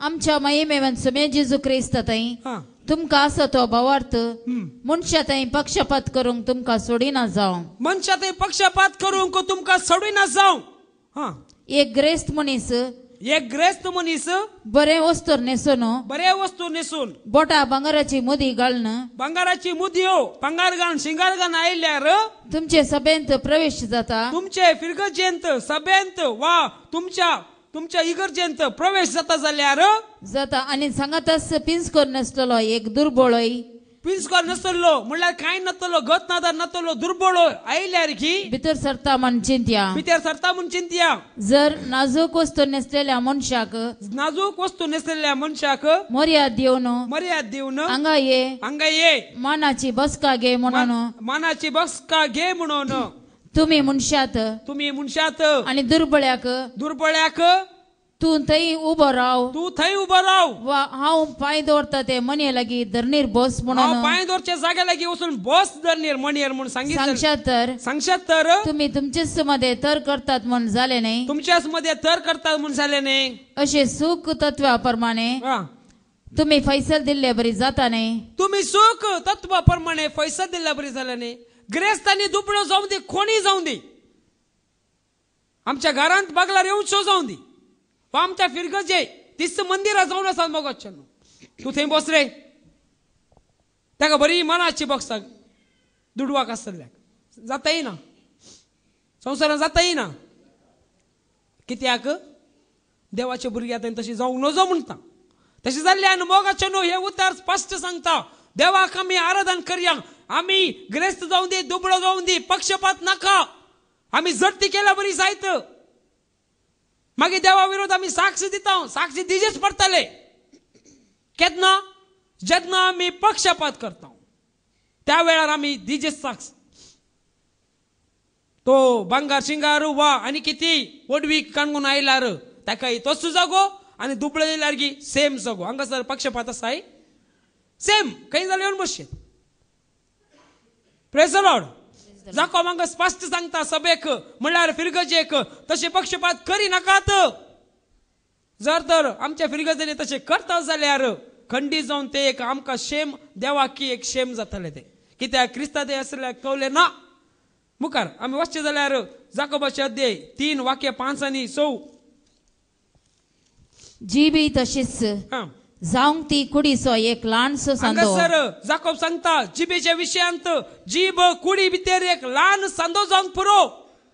आमच्या महिमेवन समे जेजू क्रिस्त थंय तुमकां आसा तो भावार्थ मनशा थंय पक्षपात करूंक तुमकां सोडिना जावं मनशा थंय पक्षपात करूंक तुमकां सोडिना जावं एक ग्रेस्त मनीस बरे वस्तू नेसून बोटा भांगाराची मुदी घालून भांगाराची मुदयो भांगार घालून शिंगार घालून आयल्यार तुमचे सभेंत प्रवेश जाता तुमचे फिरगजेंत सभेंत वा तुमच्या इगर्जेंत प्रवेश जाता जाल्यार जाता आनी सांगातास पिंजकोर नसतलो एक दुर्बळय पिंजकोर नसतलो म्हणल्यार कांय नसतलो गत नादार नसतलो दुर्बळ आयल्यार की भितर सरता म्हण चिंत्या जर नाजूक वस्तू नेसलेल्या मनशाक मर्याद दिवन हांगा ये मानाची बसका घे म्हणून तुम्ही मनशात आणि दुर्बळ्याक तू थंय उबो राव वा हांव पांय दवरता ते मने लागीं धरणीर बस म्हणून पांय दवरच्या जाग्या लागीं वचून बस धरणीर मनेर म्हणून सांगशात तर तुम्ही तुमचेच मध्ये तर करतात म्हण जाले नाही तुमच्याच मध्ये तर करतात म्हण जाले नाही अशे सुख तत्वाप्रमाणे तुम्ही फैसल दिल्ले बरी जाता नाही तुम्ही सुख तत्वाप्रमाणे फैसल दिल्ले बरी जाले नाही ग्रेस्तांनी दुबळो जाऊन दी कोणी जाऊन दी आमच्या घरांत बागलार येवचो जाऊन दी वा आमच्या फिरगजे तिस मंदिरात जाऊन आसा मगोच्छ तू थंय बस रे ताका बरी मनाची बक्षाक दुडवाक आसतल्याक जाता येना संवसारान जाता येना कित्याक देवाचे भुरगे थंय तशी जावंक नजो म्हणटा तशी जाल्ल्यान मोगाचे न्हू हे उतार स्पश्ट सांगता देवाक आमी आराधन करया आमी ग्रेस्त जाऊन दी दुबळो जाऊन दी पक्षपात नाका आमी जडती केल्या बरी जायत मागीर देवा विरोध आमी साक्ष दिता साक्षी दिजेच पडटले केन्ना जेन्ना आमी पक्षपात करता त्या वेळार आमी दिजेच साक्ष तो भांगार शिंगार वा आनी किती वडवीक काणून आयल्यार ताकाय तोच जागो आनी दुबळो येयल्यार की सेम जागो हांगासर पक्षपात आसाय सेम खंय जाल्यार येवन बसचे प्रेज द लॉर्ड जाकोब हांगा स्पश्ट सांगता सभेक म्हळ्यार फिरगजेक तशे पक्षपात करी नाकात जर तर आमच्या फिरगजेने तशे करता जाल्यार खंडीत जावन ते एक आमकां शेम देवाक की एक शेम जातले ते कित्याक क्रिस्ता ते आसल्याक कळले ना मुखार आमी वचचे जाल्यार जाकोबाचे अध्याय 3 वाक्य 5 आनी 6 जी बी तशीच जावंक ती कुडीचो एक ल्हानसो सांदो सर जाकोब सांगता जिबेच्या विशयांत जीब कुडी भितर एक ल्हान सांदो जावंक पुरो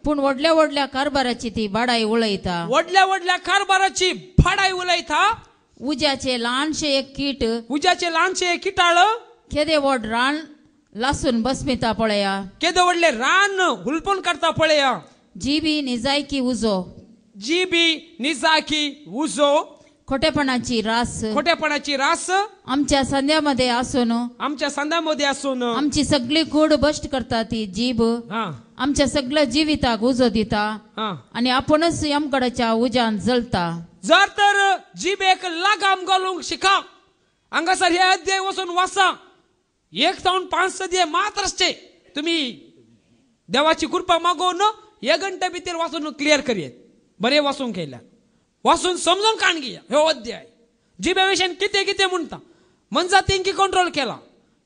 पूण व्हडल्या व्हडल्या कारबाराची ती बाडाय उलयता व्हडल्या कारबाराची भाडाय उलयता उज्याचे ल्हानशे एक किटाळ केदे व्हड रान लासून बसमिता पळया केदे व्हडले रान हुलपून काडता पळया जीबी निजायकी उजो खोटेपणाची रास आमच्या संध्यामध्ये आसून आमची सगळी कूड बस्ट करता ती जीब आमच्या सगळ्या जिविताक उजो दिता आणि आपणच यमकडाच्या उज्यान जळता जर तर जीबेक लागाम घालूंक शिका हांगासर हे अध्याय वचून वाचा 1 जावन 5 अध्याय मात्र असचे तुम्ही देवाची कृपा मागोवन 1 घंटे भितर वाचून क्लियर करियेत बरे वाचूंक केल्या वाचून समजून काण घेया हो अध्याय जिबे विशयान कितें म्हणटा मनजातींकी कंट्रोल केला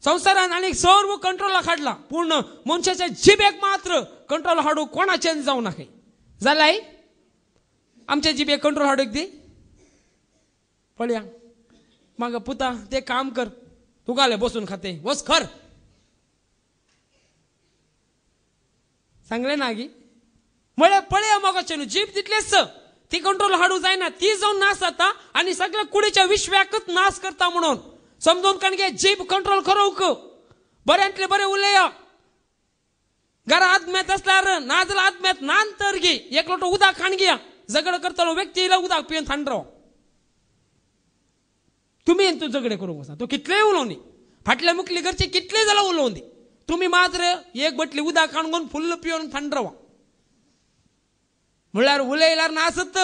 संसारान आनी सर्व कंट्रोला हाडला पूर्ण मनशाच्या जिबेक मात्र कंट्रोल हाडूंक कोणाचें जावं नाका जाल्यार आमच्या जिबेक कंट्रोल हाडूंक दी पळया म्हाका पुता ते काम कर तुगाले बसून खाते वच खर सांगले ना गी म्हळ्यार पळया मोगाचें न्हू जीब तितलेच ती कंट्रोल हाडू जायना ती जाऊन नास जाता आणि सगळ्या कुडीच्या विश्वाकच नाश करता म्हणून समजून काणगे जीभ कंट्रोल करूक बऱ्यांतले बरे उलया घरा आत्म्यात असल्यार नाजला आत्म्यात नांतर गे एक लोटो उदक काणगे झगड करतलो व्यक्तीला उदक पिवन थंड राव तुम्ही तू झगडे करूंक वचा तो कितले उलोवनी फाटल्या मुखली घरचे कितले जाल्यार उलोवनी तुम्ही मात्र एक बटली उदक काणून फुल्ल पिवन थंड रावा म्हणल्यार उलयल्यार नासत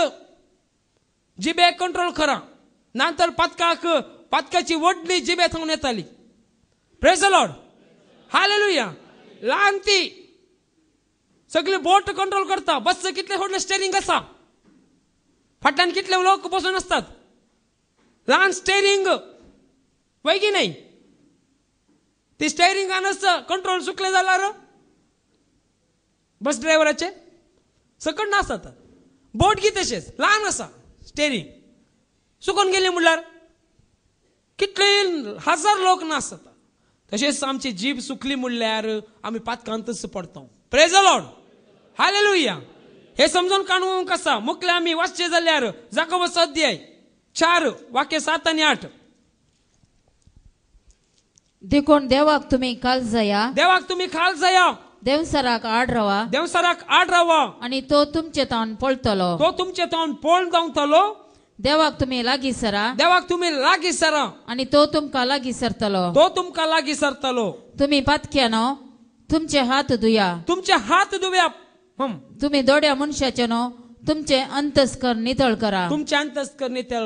जिबेक कंट्रोल करा नंतर पदकाची वडली जिबे थावन येताली प्रेज द लॉर्ड हालेलुया ल्हान ती सगळी बोट कंट्रोल करता बस कितले व्हडले स्टेरिंग आसा फाटल्यान कितले लोक बसून असतात ल्हान स्टेरिंग वैगी नाही ती स्टेरिंगानच कंट्रोल चुकले जाल्यार बस ड्रायव्हराचे सकट नासतात बोट गी तशेंच ल्हान आसा स्टेरिंग चुकून गेली म्हणल्यार कितले हजार लोक नासतात तशेंच आमची जीभ सुकली म्हणल्यार आमी पातकांतच पडता प्रेज द लॉर्ड हालेलुया हे समजून काणूंक आसा मुखले आमी वाचचे जाल्यार जाकोबस अध्याय 4 वाक्य 7 आणि 8 देखून देवाक तुम्ही काल जाया देवसराक आड रावा आणि तो तुमचे तावन पळतलो देवाक तुम्ही लागीं सरा आणि तो तुमका लागीं सरतलो तुम्ही पातक्यानो तुमचे हात धुया तुम्ही दोड्या मनशाचे नो तुमचे अंतस्कर नितळ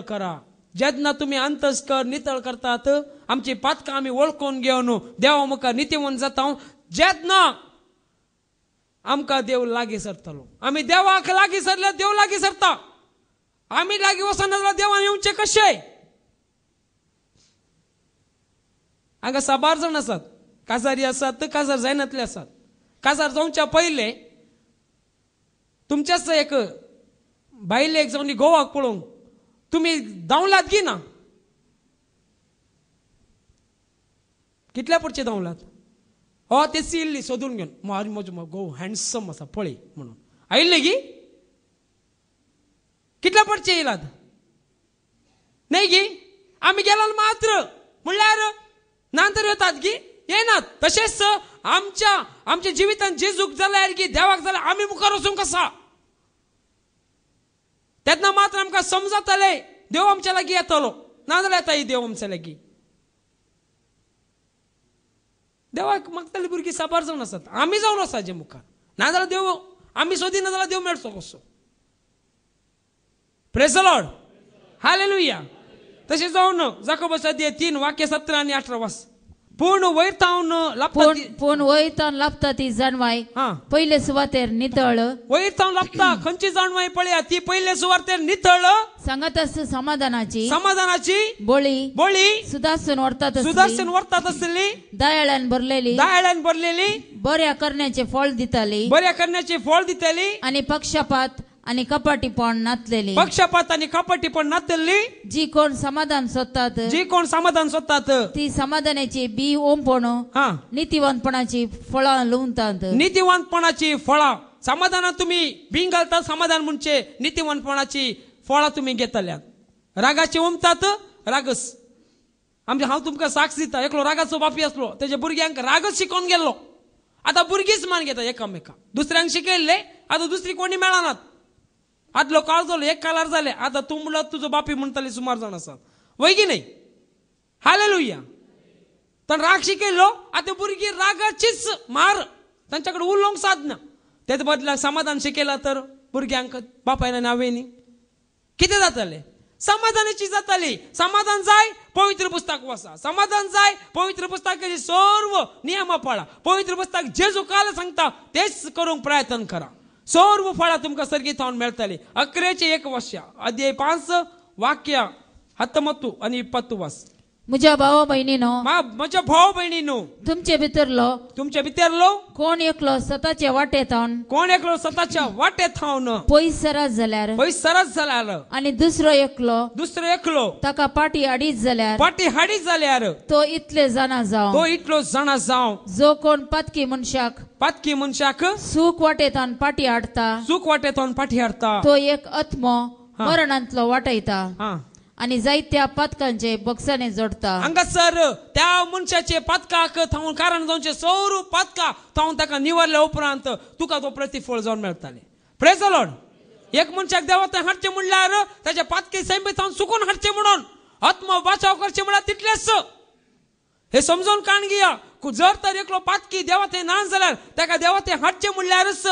करा जेन्ना तुम्ही अंतस्कर नितळ करतात आमची पातकां आमी वळखून घेवन देवा मुखार नित्यवन जाता जेन्ना आमकां देव लागीं सरतलो आमी देवाक लागीं सरल्यार देव लागीं सरता आमी लागीं वचना जाल्यार देवान येवचें कशें हांगा 12 जाण आसात काजारी आसात काजार जायनातले आसात काजार जावच्या पयले तुमच्याच एक बायलेक जावन गोवाक पळोवंक तुम्ही धांवलात की ना कितल्या पडचे धांवलात हो ते सिल्ली सोदून घेवन मारी म्हजो गो हँडसम आसा पळय म्हणून आयिल्ले गी कितल्या पडचे येयलात नाही गी आमी गेलो मात्र म्हणल्यार नंतर येतात गी येनात तशेंच आमच्या जिवितांत जेजूक जाल्यार की देवाक जाल्यार आमी मुखार वचूंक आसा तेन्ना मात्र आमकां समजतले देव आमच्या लागीं येतलो नाजाल्यार येता देव आमच्या लागीं देवाक मागतली भुरगीं 12 जाण आसात आमी जावन वचाचे मुखार नाजाल्यार देव आमी सोदिना जाल्यार देव मेळचो कसो प्रेज द लॉर्ड हालेलुया तशें जावन जाकोबस अध्याय 3 वाक्य 17 आणि 18 वाच पूर्ण वैरतावन लापता ती जाणवाय पहिले सुवातेर नितळ वैरतावन लापता खंयची जाणवाय पळया ती पहिले सुवातेर नितळ सांगत समाधानाची बळी सुदासन वर्तात असली दयाळ्यान भरलेली बऱ्या करण्याचे फळ दिताली आणि पक्षपात आणि कपटीपण नातलेली जी कोण समाधान सोदतात ती समाधानाची बी ओंपण नीतिवंतपणाची फळां लुंतात समाधानात तुम्ही बी घालता समाधान म्हणजे नीतिवंतपणाची फळां तुम्ही घेतल्यात रागाची ओंपतात रागस आमचे हांव तुमकां साक्ष दिता एकलो रागाचो बापी असलो तेजे भुरग्यांक रागच शिकोवन गेल्लो आता भुरगीच मान घेता एकामेका दुसऱ्यांक शिकयल्ले आता दुसरी कोणी मेळनात आदलो काळ जालो एक कालार जाले आता तू म्हणत तुझो बापी म्हणटाली सुमार जाण आसात वय की नाही हालेलुया पण राग शिकयलो आता भुरगीं रागाचीच मार तांच्याकडे उलोवंक साधना तेच बदला समाधान शिकयला तर भुरग्यांक बापायना नावेनी कितें जातले समाधानाची जाताली समाधान जाय पवित्र पुस्तक वाचा समाधान जाय पवित्र पुस्तकाची सर्व नियमा पाळा पवित्र पुस्तक जेजू काल सांगता तेच करूंक प्रयत्न करा सर्व फळां तुमकां सर्गीत थावन मेळटली 11 वर्ष अध्याय 5 वाक्य 19 आणि 20 वास म्हज्या भावा बहिणीनो तुमचे भितरलो कोण एकलो स्वताच्या वाटेत थावन पयस सरत जाल्यार आणि दुसरो एकलो ताका पाटी हाडीत जाल्यार तो इतलो जाणा जावं जो कोण पातकी मनशाक सूख वाटेतान पाटी हाडता तो एक आत्मो मरणांतलो वाटयता आणि जायत्या पातकांचे बक्षाने जोडता हांगासर त्या मनशाचे पातकाक थांबून कारण जावचे सौर पातका थांबून ताका निवरल्या उपरांत तुका तो प्रतिफळ जावन मेळटाले. Praise the Lord. एक मनशाक देवात हाडचे म्हणल्यार ताच्या पातके सैमे थांबून सुकून हाडचे म्हणून आत्मा बचाव करचे म्हणल्यार तितलेच हे समजून काण घेया. जर तर एकलो पातकी देवात ना जाल्यार ताका देवात हाडचे म्हणल्यारच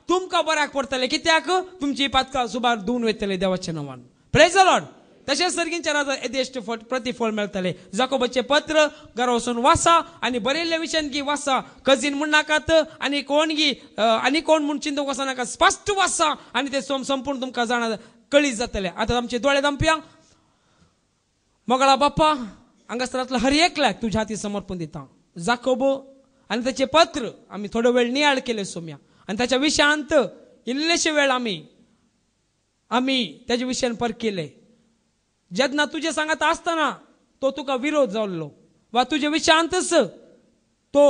तुमकां बऱ्याक पडटले. कित्याक तुमची पातकां सुबार धुवन वयतले देवाच्या नांवान. Praise the Lord. तशेंच सर्गींच्या राजा यथेश्ट प्रतिफळ मेळटले. जाकोबाचे पत्र घरा वचून वाचा आणि बरयल्ल्या विशयान की वाचा. कजीन म्हण नाकात आणि कोण म्हण चिंतूंक वचनाका. स्पश्ट वाचा आणि ते संपूर्ण तुमकां जाणा कळीत जातले. आता आमचे दोळे दामप्या मोगळा बाप्पा हांगासरांतलो हर एकल्याक तुज्या हाती समर्पण दिता. जाकोब आणि त्याचे पत्र आम्ही थोडो वेळ नियाळ केले सोम्या आणि त्याच्या विशयांत इल्लेशे वेळ आम्ही त्याच्या विशयान परकेले. जेन्ना तुजे सांगत असताना तो तुका विरोध जाल्लो वा तुजे विशयांतच तो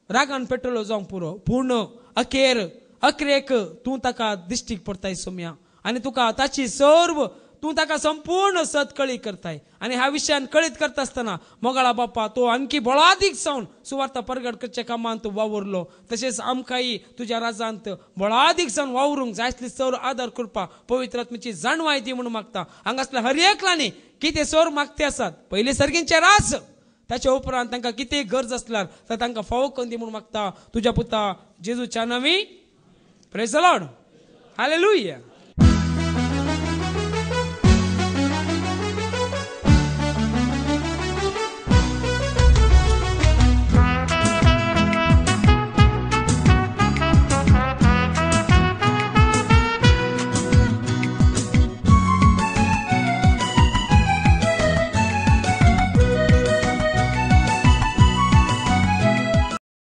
रागान पेटलो जावंक पुरो पूण अखेरेक तूं ताका दिश्टीक पडताय सोम्या आणि तुका ताची सर्व तूं ताका संपूर्ण सतकळी करताय. आणि ह्या विशयान कळीत करता असताना मोगळा बाप्पा तो आणखी बळादीक जावन सुवार्ता परगट करच्या कामांत तूं वावरलो. तशेंच आमकांय तुज्या राजांत बळादीक जावन वावरूंक जाय आसली सौर आदार करपा पवित्र आत्म्याची जाणवाय दी म्हणून मागता. हांगासल्या हर एकल्यानी कितें सौर मागते आसात पयले सर्गींचे रास ताच्या उपरांत तांकां कितें गरज आसल्यार तर तांकां फावो करून दी म्हणून मागता तुज्या पुता जेजूच्या नांवी. Praise the Lord. हालेलुया.